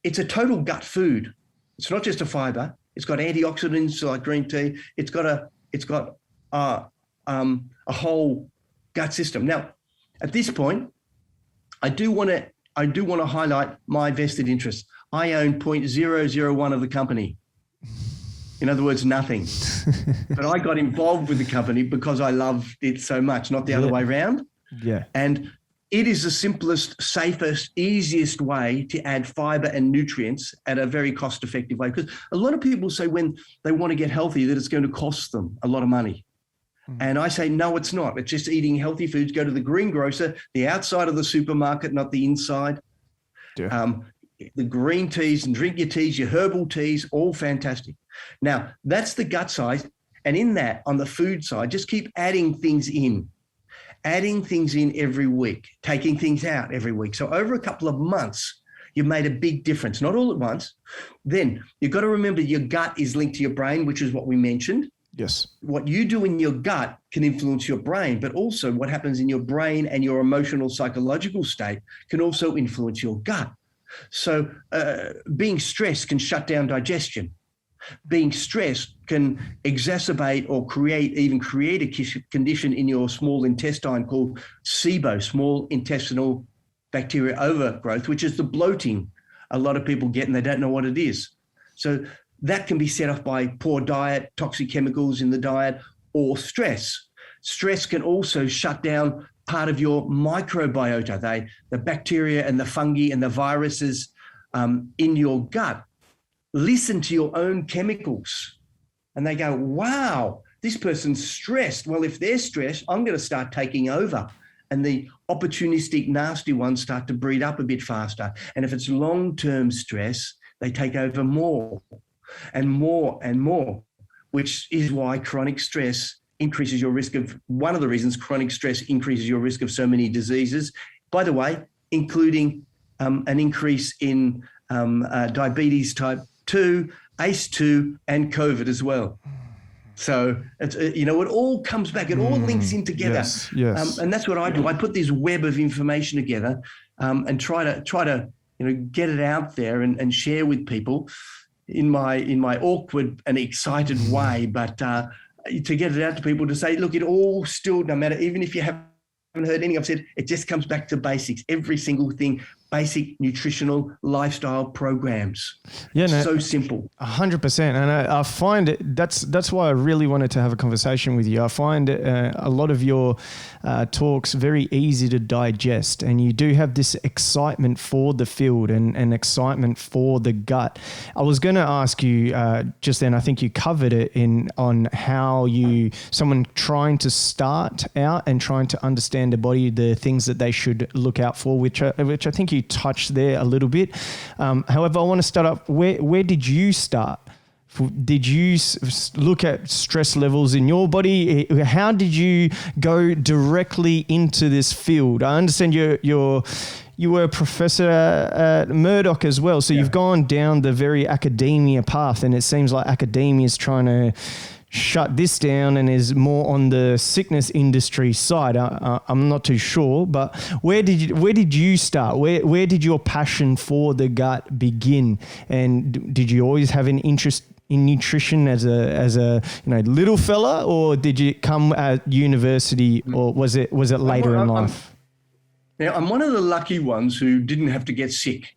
it's a total gut food. It's not just a fiber. It's got antioxidants like green tea. It's got a whole gut system. Now, at this point, I do want to highlight my vested interest. I own 0.001 of the company. In other words, nothing. But I got involved with the company because I loved it so much, not the other way around. Yeah. And it is the simplest, safest, easiest way to add fiber and nutrients at a very cost-effective way. Because a lot of people say when they want to get healthy that it's going to cost them a lot of money. And I say, no, it's not. It's just eating healthy foods. Go to the greengrocer, the outside of the supermarket, not the inside. Yeah. The green teas, and drink your teas, your herbal teas, all fantastic. Now, that's the gut side. And in that, on the food side, just keep adding things in every week, taking things out every week. So over a couple of months, you've made a big difference, not all at once. Then you've got to remember your gut is linked to your brain, which is what we mentioned. Yes. What you do in your gut can influence your brain, but also what happens in your brain and your emotional, psychological state can also influence your gut. So being stressed can shut down digestion. Being stressed can exacerbate or create a condition in your small intestine called SIBO, small intestinal bacteria overgrowth, which is the bloating a lot of people get and they don't know what it is. So that can be set off by poor diet, toxic chemicals in the diet, or stress. Stress can also shut down part of your microbiota, the bacteria and the fungi and the viruses in your gut. Listen to your own chemicals and they go, wow, this person's stressed. Well, if they're stressed, I'm going to start taking over. And the opportunistic, nasty ones start to breed up a bit faster. And if it's long-term stress, they take over more and more and more, which is why chronic stress increases your risk of, one of the reasons chronic stress increases your risk of so many diseases, by the way, including an increase in diabetes type 2, ACE2, and COVID as well. So, it's, it all comes back. It all links in together. Yes. And that's what I do. I put this web of information together and try to get it out there and share with people in my awkward and excited way. But to get it out to people to say, look, it all still, no matter, even if you haven't heard anything I've said, it just comes back to basics. Every single thing, basic nutritional lifestyle programs. Yeah, no, so simple. 100%. And I find it, that's why I really wanted to have a conversation with you. I find a lot of your talks very easy to digest, and you do have this excitement for the field and excitement for the gut. I was going to ask you just then, I think you covered it on how someone trying to start out and trying to understand the body, the things that they should look out for, which I think you touched there a little bit. However, I want to start up, where did you start? Did you look at stress levels in your body? How did you go directly into this field? I understand you were a professor at Murdoch as well, so you've gone down the very academia path, and it seems like academia is trying to shut this down and is more on the sickness industry side. I'm not too sure, but where did you start? Where did your passion for the gut begin? And did you always have an interest in nutrition as a little fella, or did you come at university, or was it later in life? I'm one of the lucky ones who didn't have to get sick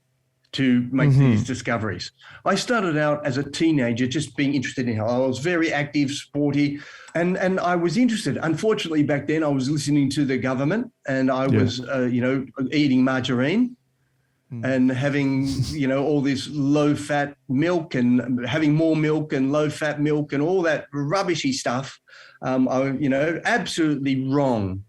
to make these discoveries. I started out as a teenager just being interested in health. I was very active, sporty, and I was interested. Unfortunately, back then I was listening to the government, and I was, eating margarine and having, all this low-fat milk and having more milk and low-fat milk and all that rubbishy stuff. Absolutely wrong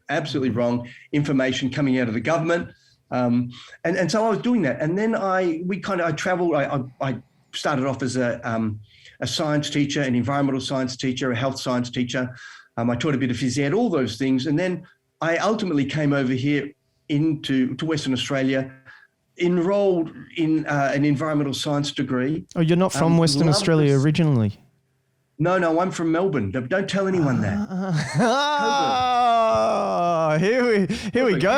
information coming out of the government. And so I was doing that, and then I traveled. I started off as a science teacher, an environmental science teacher, a health science teacher. I taught a bit of phys ed, all those things, and then I ultimately came over here to Western Australia, enrolled in an environmental science degree. Oh, you're not from Western Australia originally? No, I'm from Melbourne. Don't tell anyone that. Here we go.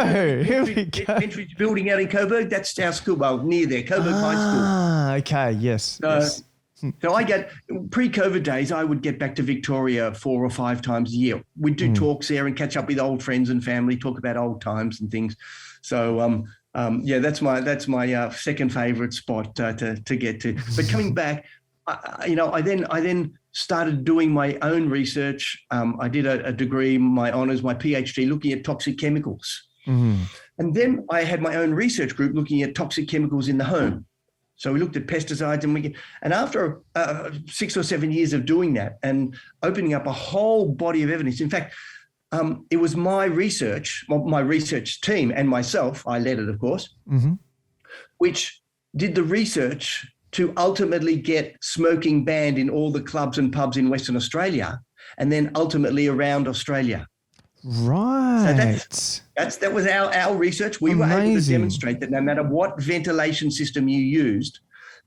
Entry building out in Coburg, that's our school. Well, near there, Coburg High School. Okay, yes. Yes. So I get, pre-COVID days, I would get back to Victoria 4 or 5 times a year. We'd do talks there and catch up with old friends and family, talk about old times and things. So, that's my second favourite spot to get to. But coming back, I then started doing my own research. I did a degree, my honours, my PhD, looking at toxic chemicals. And then I had my own research group looking at toxic chemicals in the home. So we looked at pesticides, and after 6 or 7 years of doing that and opening up a whole body of evidence, in fact, it was my research team and myself, I led it, of course, which did the research to ultimately get smoking banned in all the clubs and pubs in Western Australia, and then ultimately around Australia. Right. So that was our research. We were able to demonstrate that no matter what ventilation system you used,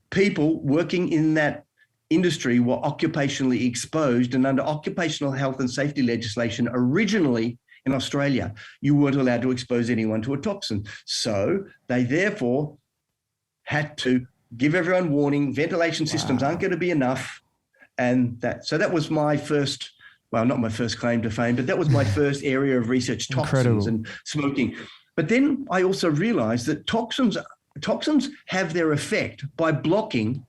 people working in that industry were occupationally exposed, and under occupational health and safety legislation originally in Australia, you weren't allowed to expose anyone to a toxin. So they therefore had to give everyone warning, ventilation systems aren't going to be enough. So that was my first, well, not my first claim to fame, but that was my first area of research, toxins and smoking. But then I also realized that toxins have their effect by blocking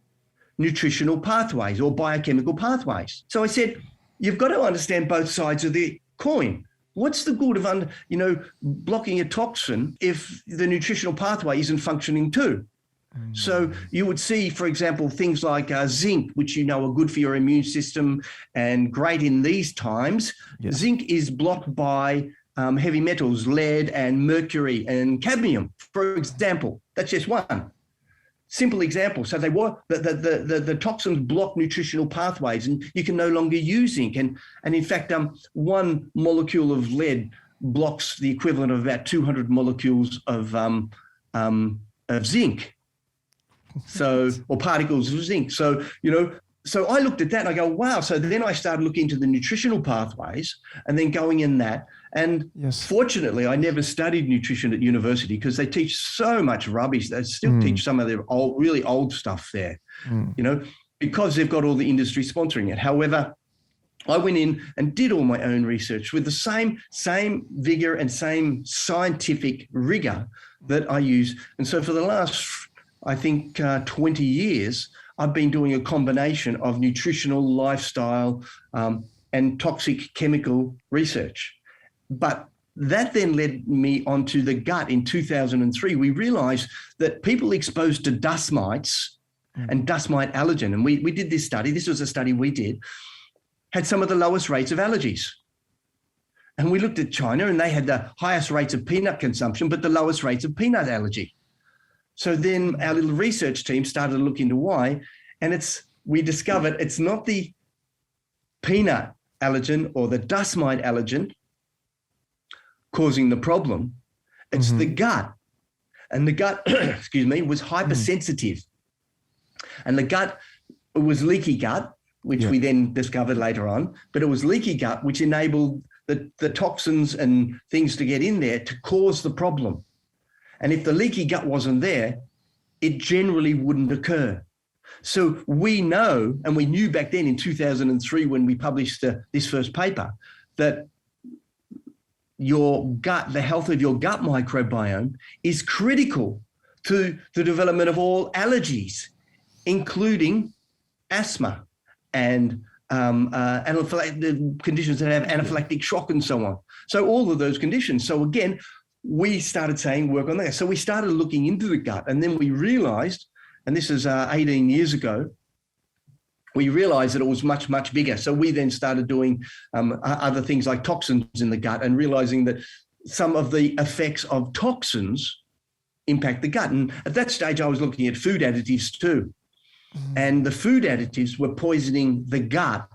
nutritional pathways or biochemical pathways. So I said, you've got to understand both sides of the coin. What's the good of, blocking a toxin if the nutritional pathway isn't functioning too? So you would see, for example, things like zinc, which are good for your immune system and great in these times. Yes. Zinc is blocked by heavy metals, lead and mercury and cadmium, for example. That's just one. simple example. So the toxins block nutritional pathways, and you can no longer use zinc. And in fact, one molecule of lead blocks the equivalent of about 200 molecules of zinc. So, or particles of zinc. So, so I looked at that and I go, wow. So then I started looking into the nutritional pathways and then going in that. And fortunately, I never studied nutrition at university because they teach so much rubbish. They still teach some of their really old stuff there, because they've got all the industry sponsoring it. However, I went in and did all my own research with the same vigor and same scientific rigor that I use. And so for the last, I think, 20 years, I've been doing a combination of nutritional, lifestyle, and toxic chemical research. But that then led me onto the gut in 2003. We realized that people exposed to dust mites and dust mite allergen, and we did this study. This was a study we did, had some of the lowest rates of allergies. And we looked at China, and they had the highest rates of peanut consumption, but the lowest rates of peanut allergy. So then our little research team started to look into why, and we discovered it's not the peanut allergen or the dust mite allergen causing the problem, it's the gut. And the gut, was hypersensitive. And the gut was leaky gut, which we then discovered later on, but it was leaky gut, which enabled the toxins and things to get in there to cause the problem. And if the leaky gut wasn't there, it generally wouldn't occur. So we know, and we knew back then in 2003 when we published this first paper, that your gut, the health of your gut microbiome is critical to the development of all allergies, including asthma and the conditions that have anaphylactic shock and so on. So all of those conditions. So again, we started saying work on that. So we started looking into the gut, and then we realized, and this is 18 years ago, we realized that it was much, much bigger. So we then started doing other things like toxins in the gut and realizing that some of the effects of toxins impact the gut. And at that stage, I was looking at food additives too. And the food additives were poisoning the gut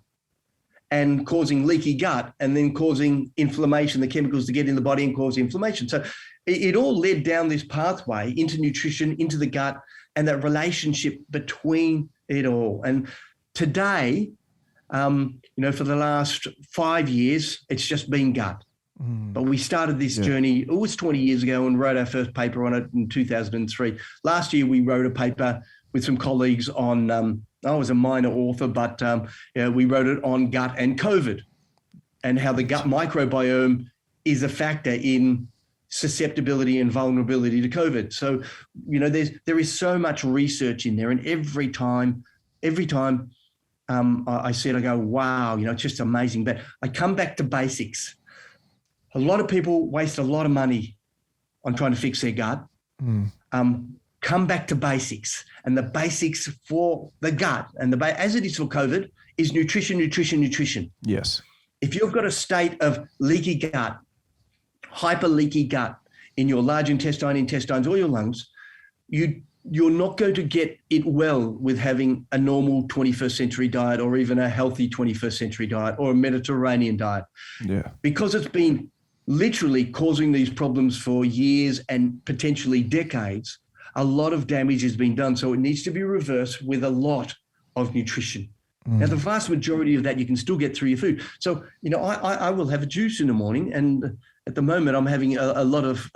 and causing leaky gut and then causing inflammation, the chemicals to get in the body and cause inflammation. So it all led down this pathway into nutrition, into the gut, and that relationship between it all. And today, for the last 5 years, it's just been gut. But we started this journey, it was 20 years ago, and wrote our first paper on it in 2003. Last year, we wrote a paper with some colleagues on, I was a minor author, but we wrote it on gut and COVID and how the gut microbiome is a factor in susceptibility and vulnerability to COVID. So, there is so much research in there, and every time I see it, I go, wow, it's just amazing. But I come back to basics. A lot of people waste a lot of money on trying to fix their gut. Come back to basics, and the basics for the gut, and as it is for COVID, is nutrition, nutrition, nutrition. Yes. If you've got a state of leaky gut, hyper leaky gut in your large intestines, or your lungs, you're not going to get it well with having a normal 21st century diet, or even a healthy 21st century diet, or a Mediterranean diet. Yeah. Because it's been literally causing these problems for years and potentially decades. A lot of damage has been done. So it needs to be reversed with a lot of nutrition. Now, the vast majority of that you can still get through your food. So, I will have a juice in the morning, and at the moment I'm having a lot of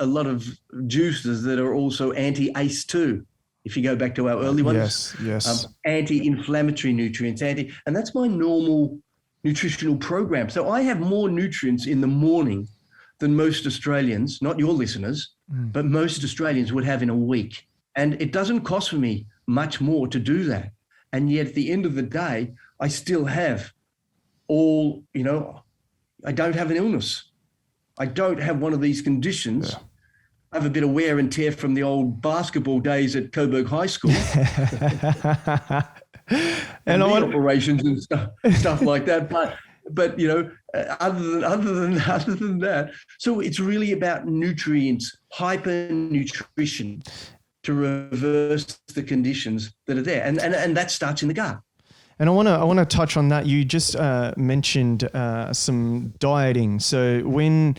juices that are also anti-ACE2. If you go back to our early ones, yes, anti-inflammatory nutrients, and that's my normal nutritional program. So I have more nutrients in the morning than most Australians, not your listeners, but most Australians would have in a week. And it doesn't cost me much more to do that. And yet at the end of the day, I still have I don't have an illness. I don't have one of these conditions. Yeah. I have a bit of wear and tear from the old basketball days at Coburg High School. and operations and stuff like that. But other than that, so it's really about nutrients, hypernutrition. to reverse the conditions that are there. And that starts in the gut. And I want to touch on that. You just mentioned some dieting. So when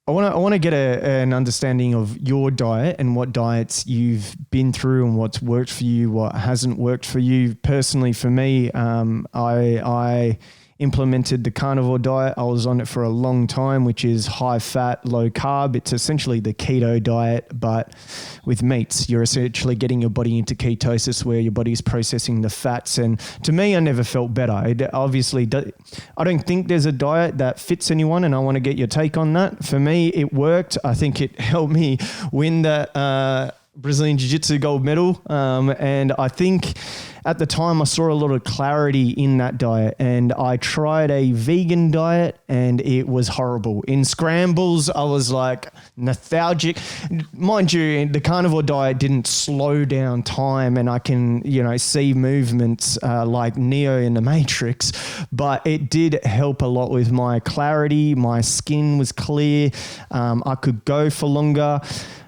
I want to get an understanding of your diet and what diets you've been through and what's worked for you, what hasn't worked for you. Personally, for me, I implemented the carnivore diet. I was on it for a long time, which is high fat, low carb. It's essentially the keto diet, but with meats. You're essentially getting your body into ketosis where your body's processing the fats. And to me, I never felt better. I don't think there's a diet that fits anyone, and I want to get your take on that. For me, it worked. I think it helped me win that Brazilian Jiu-Jitsu gold medal. And I think at the time I saw a lot of clarity in that diet, and I tried a vegan diet and it was horrible. In scrambles, I was like lethargic. Mind you, the carnivore diet didn't slow down time, and I can, see movements like Neo in the Matrix, but it did help a lot with my clarity. My skin was clear. I could go for longer.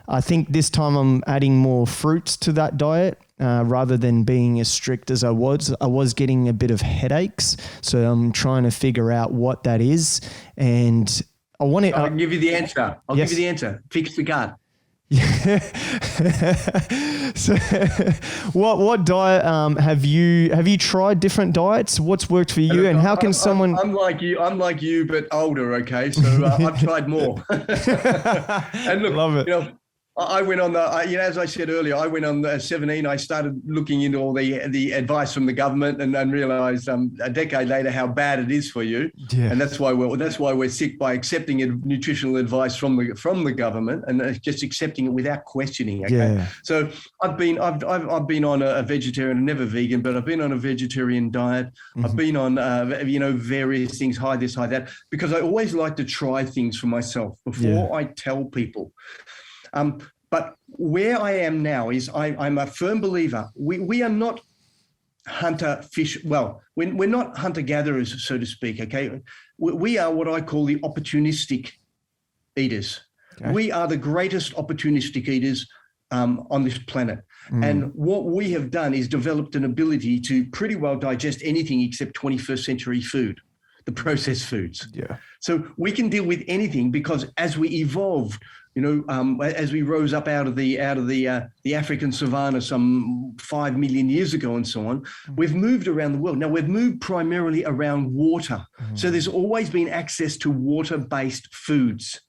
I think this time I'm adding more fruits to that diet rather than being as strict as I was. I was getting a bit of headaches, so I'm trying to figure out what that is. And I want to... I can give you the answer. I'll give you the answer. Fix the gut. So, what diet have you tried different diets? What's worked for you, and how can someone? I'm like you, but older. Okay, so I've tried more. And look, love it. I went on as I said earlier, I went on 17. I started looking into all the advice from the government, and realized a decade later how bad it is for you. Yeah. And that's why we're sick, by accepting nutritional advice from the government and just accepting it without questioning. Okay. Yeah. So I've been on a vegetarian, never vegan, but I've been on a vegetarian diet. Mm-hmm. I've been on various things, high this, high that, because I always like to try things for myself before I tell people. But where I am now is I'm a firm believer. We are not hunter-fish. Well, we're not hunter-gatherers, so to speak, okay? We are what I call the opportunistic eaters. Okay. We are the greatest opportunistic eaters on this planet. Mm. And what we have done is developed an ability to pretty well digest anything except 21st century food, the processed foods. Yeah. So we can deal with anything because as we evolved, as we rose up out of the African savanna some 5 million years ago and so on, we've moved around the world. Now, we've moved primarily around water. So there's always been access to water-based foods.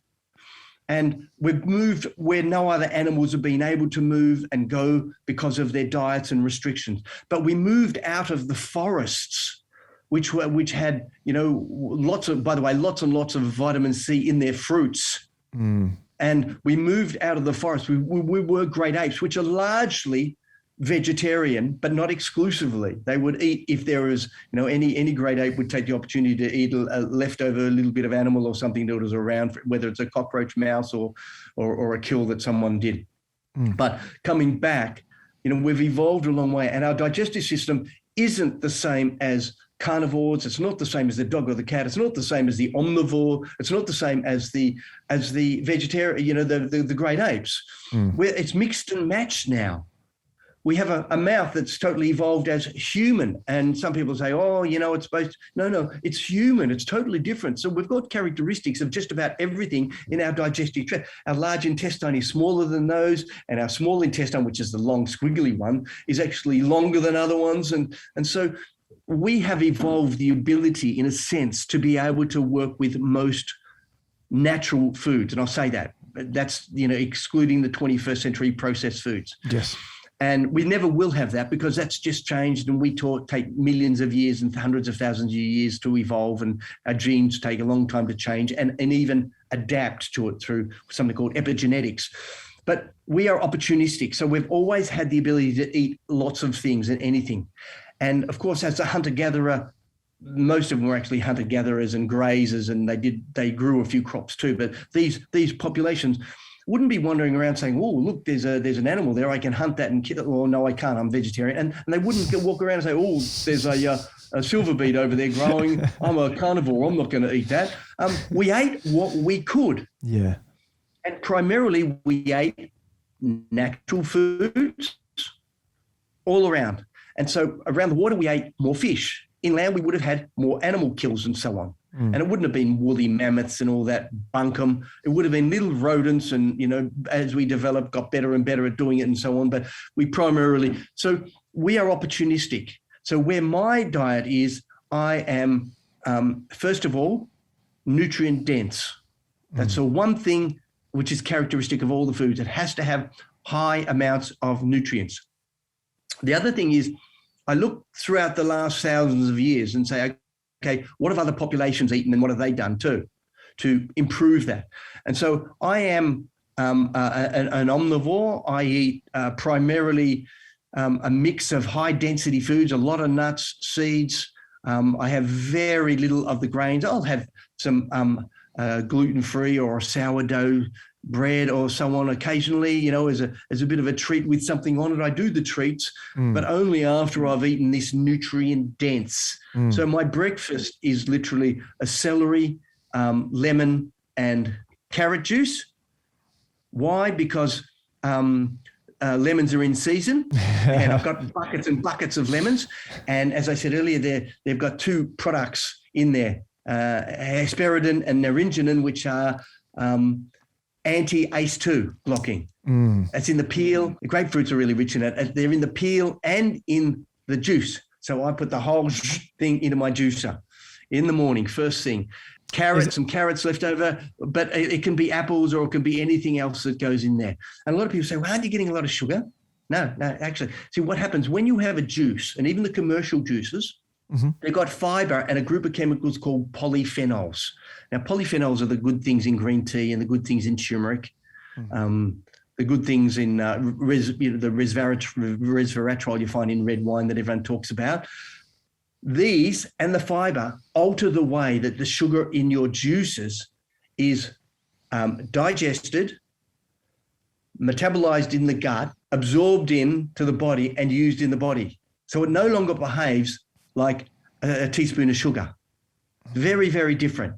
And we've moved where no other animals have been able to move and go because of their diets and restrictions. But we moved out of the forests, which had, lots and lots of vitamin C in their fruits. Mm. And we moved out of the forest. We were great apes, which are largely vegetarian, but not exclusively. They would eat if there was, any great ape would take the opportunity to eat a leftover little bit of animal or something that was around, whether it's a cockroach, mouse, or a kill that someone did. Mm. But coming back, we've evolved a long way, and our digestive system isn't the same as carnivores. It's not the same as the dog or the cat. It's not the same as the omnivore. It's not the same as the vegetarian, the great apes. Mm. Where it's mixed and matched now. We have a mouth that's totally evolved as human. And some people say, it's supposed to. No, it's human. It's totally different. So we've got characteristics of just about everything in our digestive tract. Our large intestine is smaller than those, and our small intestine, which is the long squiggly one, is actually longer than other ones. And so we have evolved the ability, in a sense, to be able to work with most natural foods. And I'll say that's, excluding the 21st century processed foods. Yes. And we never will have that because that's just changed, and we take millions of years and hundreds of thousands of years to evolve, and our genes take a long time to change and even adapt to it through something called epigenetics. But we are opportunistic. So we've always had the ability to eat lots of things and anything. And of course, as a hunter-gatherer, most of them were actually hunter-gatherers and grazers, and they grew a few crops too. But these populations wouldn't be wandering around saying, "Oh, look, there's an animal there. I can hunt that and kill it." Or, "No, I can't. I'm vegetarian." And they wouldn't walk around and say, "Oh, there's a silver beet over there growing. I'm a carnivore. I'm not going to eat that." We ate what we could. Yeah. And primarily we ate natural foods all around. And so around the water, we ate more fish. Inland, we would have had more animal kills and so on. And it wouldn't have been woolly mammoths and all that bunkum. It would have been little rodents and, as we developed, got better and better at doing it and so on. But we so we are opportunistic. So where my diet is, I am, first of all, nutrient dense. That's the one thing which is characteristic of all the foods. It has to have high amounts of nutrients. The other thing is I look throughout the last thousands of years and say, okay, what have other populations eaten and what have they done too to improve that? And so I am an omnivore. I eat primarily a mix of high density foods, a lot of nuts, seeds. I have very little of the grains. I'll have some gluten-free or sourdough bread or so on occasionally, as a bit of a treat with something on it. I do the treats, but only after I've eaten this nutrient dense. So my breakfast is literally a celery, lemon and carrot juice. Why? Because lemons are in season and I've got buckets and buckets of lemons. And as I said earlier, they've got two products in there, hesperidin and naringenin, which are anti-ACE2 blocking. That's in the peel. The grapefruits are really rich in it. They're in the peel and in the juice. So I put the whole thing into my juicer in the morning, first thing. Some carrots left over, but it can be apples or it can be anything else that goes in there. And a lot of people say, well, aren't you getting a lot of sugar? No, actually. See, what happens when you have a juice, and even the commercial juices, they've got fiber and a group of chemicals called polyphenols. Now, polyphenols are the good things in green tea and the good things in turmeric, the good things in the resveratrol you find in red wine that everyone talks about. These and the fiber alter the way that the sugar in your juices is digested, metabolized in the gut, absorbed into the body and used in the body. So it no longer behaves like a teaspoon of sugar. Very, very different.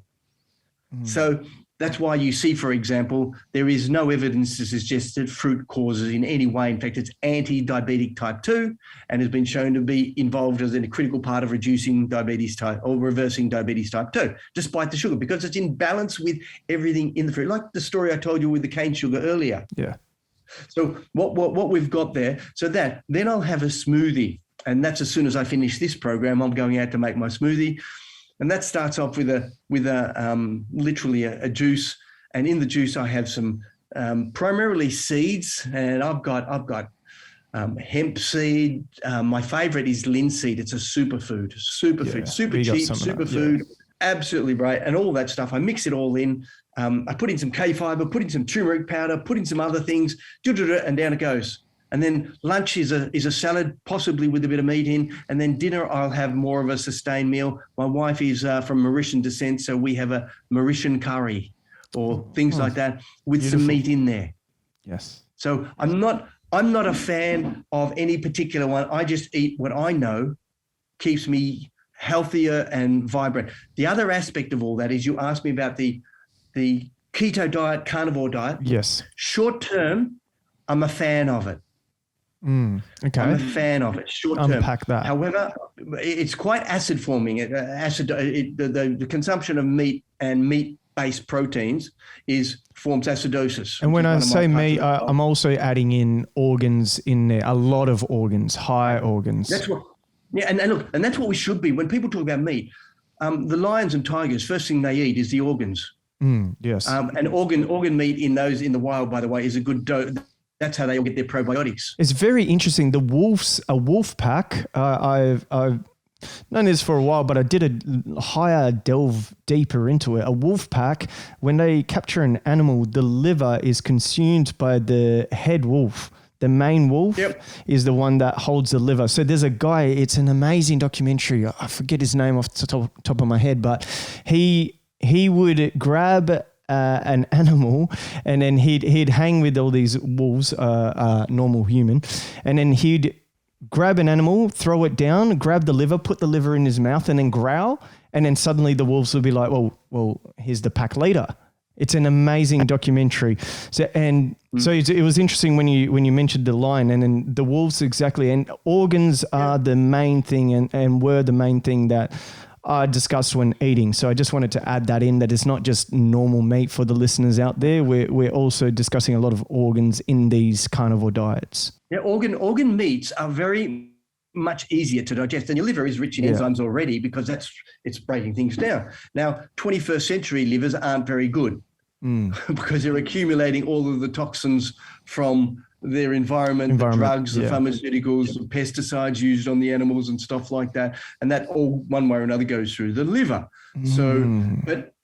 So that's why you see, for example, there is no evidence to suggest that fruit causes in any way. In fact, it's anti-diabetic type 2 and has been shown to be involved as a critical part of reducing diabetes type or reversing diabetes type 2, despite the sugar, because it's in balance with everything in the fruit, like the story I told you with the cane sugar earlier. Yeah. So what we've got there, then I'll have a smoothie. And that's as soon as I finish this program, I'm going out to make my smoothie. And that starts off with literally a juice. And in the juice, I have some primarily seeds. And I've got hemp seed. My favorite is linseed. It's a superfood, super cheap, superfood. Yeah. Absolutely great. And all that stuff. I mix it all in. I put in some K fiber, put in some turmeric powder, put in some other things, and down it goes. And then lunch is a salad, possibly with a bit of meat in. And then dinner, I'll have more of a sustained meal. My wife is from Mauritian descent, so we have a Mauritian curry or things like that with some meat in there. Yes. So I'm not a fan of any particular one. I just eat what I know keeps me healthier and vibrant. The other aspect of all that is you asked me about the keto diet, carnivore diet. Yes. Short term, I'm a fan of it. Okay. I'm a fan of it. Short term. Unpack that. However, it's quite acid forming. The consumption of meat and meat-based proteins forms acidosis. And when I say meat, I'm also adding in organs in there. A lot of organs, high organs. That's what. Yeah, and look, and that's what we should be. When people talk about meat, the lions and tigers, first thing they eat is the organs. Yes. And organ meat in the wild, by the way, is a good dose. That's how they all get their probiotics. It's very interesting. The a wolf pack, I've known this for a while, but I did a higher delve deeper into it. A wolf pack, when they capture an animal, the liver is consumed by the head wolf. The main wolf is the one that holds the liver. So there's a guy, it's an amazing documentary. I forget his name off the top of my head, but he would grab an animal and then he'd hang with all these wolves, normal human, and then he'd grab an animal, throw it down, grab the liver, put the liver in his mouth and then growl, and then suddenly the wolves would be like, well, here's the pack leader. It's an amazing documentary. So it was interesting when you mentioned the lion and then the wolves exactly. And organs are the main thing and were the main thing that I discussed when eating. So I just wanted to add that in, that it's not just normal meat for the listeners out there. We're also discussing a lot of organs in these carnivore diets. Yeah, organ meats are very much easier to digest, and your liver is rich in enzymes already because it's breaking things down. Now, 21st century livers aren't very good because they're accumulating all of the toxins from their environment, the drugs, the pharmaceuticals, the pesticides used on the animals and stuff like that. And that all one way or another goes through the liver. So, but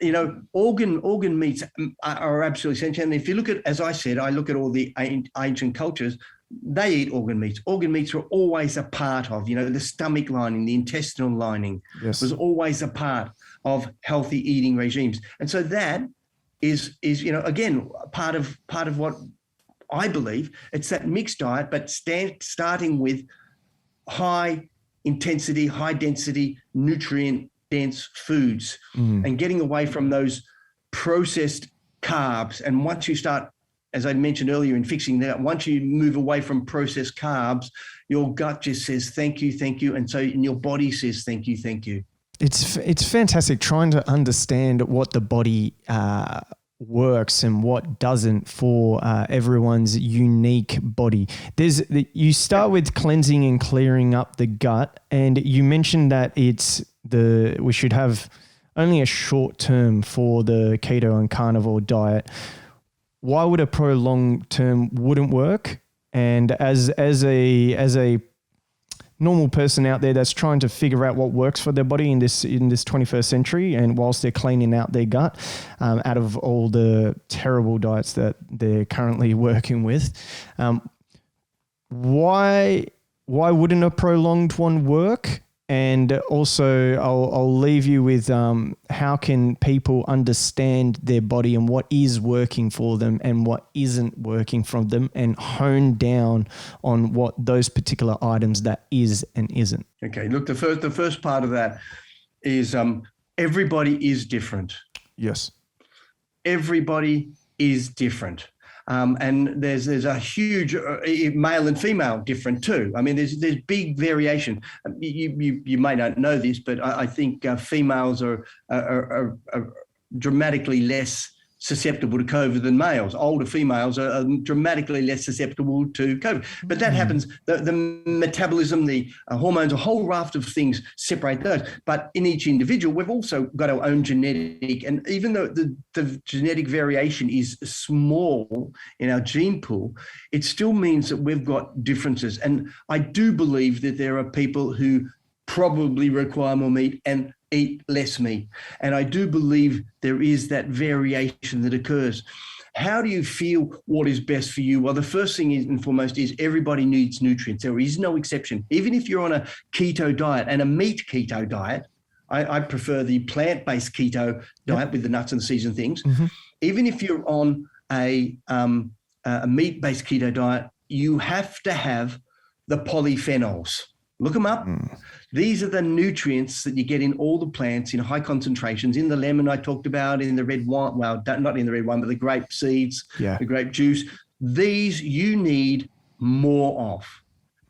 organ meats are absolutely essential. And if you look at, as I said, I look at all the ancient cultures, they eat organ meats. Organ meats were always a part of, the stomach lining, the intestinal lining was always a part of healthy eating regimes. And so that is again, part of what I believe. It's that mixed diet, but starting with high intensity, high density, nutrient dense foods and getting away from those processed carbs. And once you start, as I mentioned earlier in fixing that, once you move away from processed carbs, your gut just says, thank you. And your body says, thank you. It's fantastic trying to understand what the body works and what doesn't for everyone's unique body. You start with cleansing and clearing up the gut, and you mentioned that we should have only a short term for the keto and carnivore diet. Why would a prolonged term wouldn't work? And as a normal person out there that's trying to figure out what works for their body in this 21st century, and whilst they're cleaning out their gut, out of all the terrible diets that they're currently working with, why wouldn't a prolonged one work? And also, I'll leave you with how can people understand their body and what is working for them and what isn't working for them, and hone down on what those particular items that is and isn't. Okay, look, the first part of that is everybody is different. Yes. Everybody is different. And there's a huge male and female different too. I mean, there's big variation. You may not know this, but I think females are dramatically less susceptible to COVID than males. Older females are dramatically less susceptible to COVID. But that happens, the metabolism, the hormones, a whole raft of things separate those. But in each individual, we've also got our own genetic, and even though the genetic variation is small in our gene pool, it still means that we've got differences. And I do believe that there are people who probably require more meat and eat less meat. And I do believe there is that variation that occurs. How do you feel what is best for you? Well, the first thing and foremost is everybody needs nutrients. There is no exception. Even if you're on a keto diet and a meat keto diet, I prefer the plant-based keto diet with the nuts and the seeds and things. Mm-hmm. Even if you're on a meat-based keto diet, you have to have the polyphenols. Look them up. These are the nutrients that you get in all the plants in high concentrations, in the lemon I talked about, in the red wine, well, not in the red wine, but the grape seeds, the grape juice. These you need more of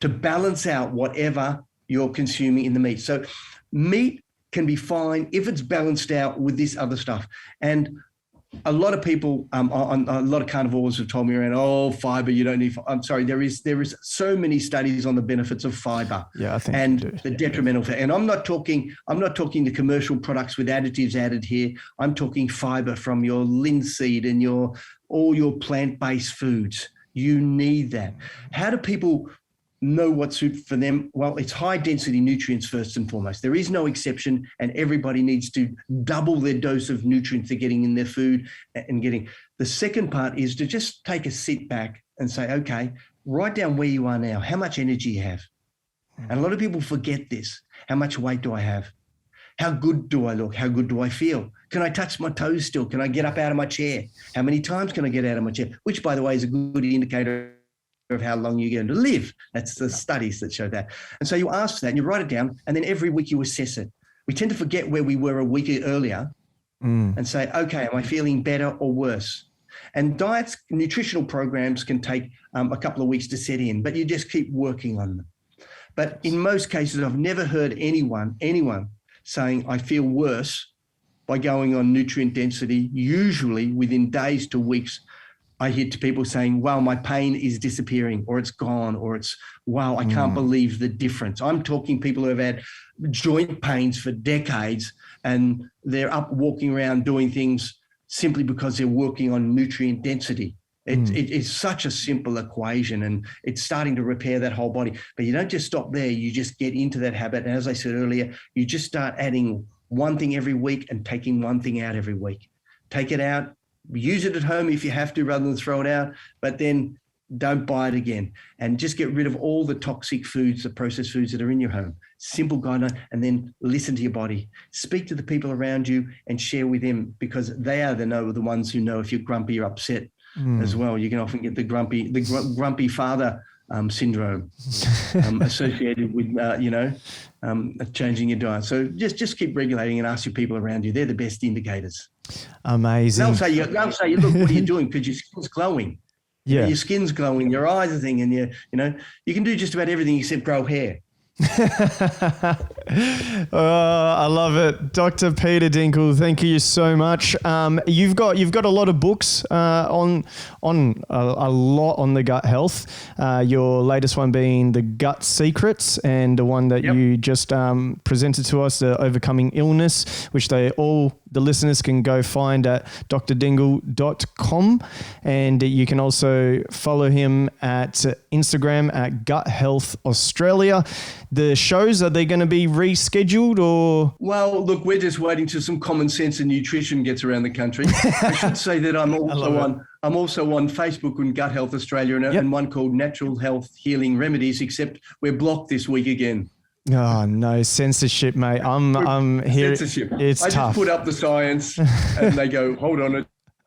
to balance out whatever you're consuming in the meat. So meat can be fine if it's balanced out with this other stuff. And a lot of people, a lot of carnivores have told me around, fiber, you don't need. I'm sorry, there is so many studies on the benefits of fiber, I think, and the detrimental. And I'm not talking the commercial products with additives added here. I'm talking fiber from your linseed and all your plant-based foods. You need that. How do people know what's suited for them? Well, it's high density nutrients first and foremost. There is no exception, and everybody needs to double their dose of nutrients they're getting in their food and getting. The second part is to just take a sit back and say, okay, write down where you are now, how much energy you have. And a lot of people forget this. How much weight do I have? How good do I look? How good do I feel? Can I touch my toes still? Can I get up out of my chair? How many times can I get out of my chair? Which, by the way, is a good indicator of how long you're going to live. That's the studies that show that. And so you ask for that and you write it down, and then every week you assess it. We tend to forget where we were a week earlier and say, okay, am I feeling better or worse? And diets, nutritional programs can take a couple of weeks to set in, but you just keep working on them. But in most cases, I've never heard anyone saying, I feel worse by going on nutrient density. Usually within days to weeks, I hear people saying, wow, my pain is disappearing, or it's gone, or it's, wow, I can't believe the difference. I'm talking people who have had joint pains for decades and they're up walking around doing things simply because they're working on nutrient density. It's such a simple equation, and it's starting to repair that whole body. But you don't just stop there. You just get into that habit. And as I said earlier, you just start adding one thing every week and taking one thing out every week. Take it out, use it at home if you have to rather than throw it out, but then don't buy it again. And just get rid of all the toxic foods, the processed foods that are in your home. Simple guideline, and then listen to your body. Speak to the people around you and share with them, because they are the ones who know if you're grumpy or upset as well. You can often get the grumpy father syndrome associated with, changing your diet. So just keep regulating and ask your people around you. They're the best indicators. Amazing. They'll say, look, what are you doing? Because your skin's glowing. Yeah. Your skin's glowing, your eyes are thing, and you can do just about everything except grow hair. I love it. Dr. Peter Dingle, thank you so much. You've got a lot of books on a lot on the gut health. Your latest one being The Gut Secrets, and the one that you just presented to us, the Overcoming Illness, which the listeners can go find at drdingle.com. And you can also follow him at Instagram at Gut Health Australia. The shows, are they going to be rescheduled or? Well, look, we're just waiting till some common sense and nutrition gets around the country. I should say that I'm also on Facebook and Gut Health Australia and one called Natural Health Healing Remedies, except we're blocked this week again. Oh no, censorship, mate. I'm here. Censorship. It's tough. I just put up the science and they go, hold on, it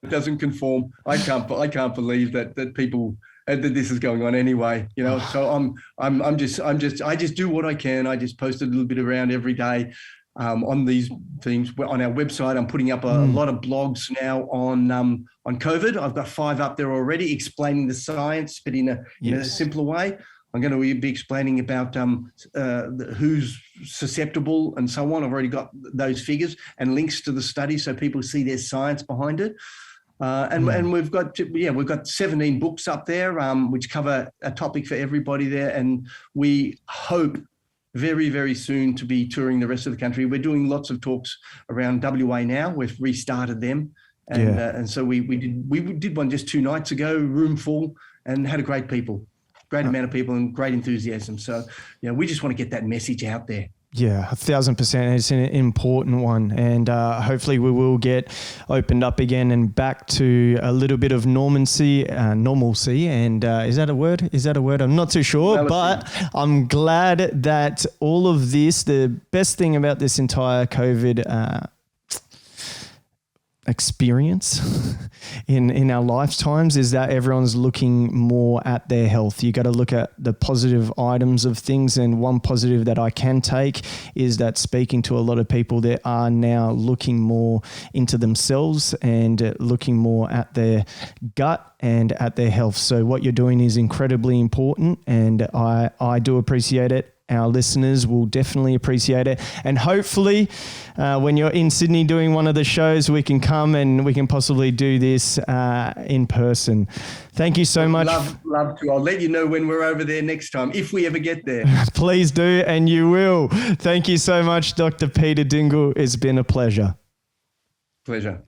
doesn't conform. I can't believe that people that this is going on anyway, So I just do what I can. I just post a little bit around every day on these things on our website. I'm putting up a lot of blogs now on COVID. I've got 5 up there already explaining the science, but in a simpler way. I'm going to be explaining about who's susceptible and so on. I've already got those figures and links to the study so people see there's science behind it. And we've got 17 books up there, which cover a topic for everybody there. And we hope very, very soon to be touring the rest of the country. We're doing lots of talks around WA now. We've restarted them. And so we did one just 2 nights ago, room full, and had a great amount of people and great enthusiasm. So, we just want to get that message out there. Yeah, 1,000%. It's an important one. And hopefully we will get opened up again and back to a little bit of normalcy. And is that a word? I'm not too sure, but I'm glad that all of this, the best thing about this entire COVID experience in our lifetimes is that everyone's looking more at their health. You got to look at the positive items of things, and one positive that I can take is that speaking to a lot of people that are now looking more into themselves and looking more at their gut and at their health. So what you're doing is incredibly important, and I do appreciate it. Our listeners will definitely appreciate it. And hopefully when you're in Sydney doing one of the shows, we can come and we can possibly do this in person. Thank you so much. Love to. I'll let you know when we're over there next time, if we ever get there. Please do, and you will. Thank you so much, Dr. Peter Dingle. It's been a pleasure. Pleasure.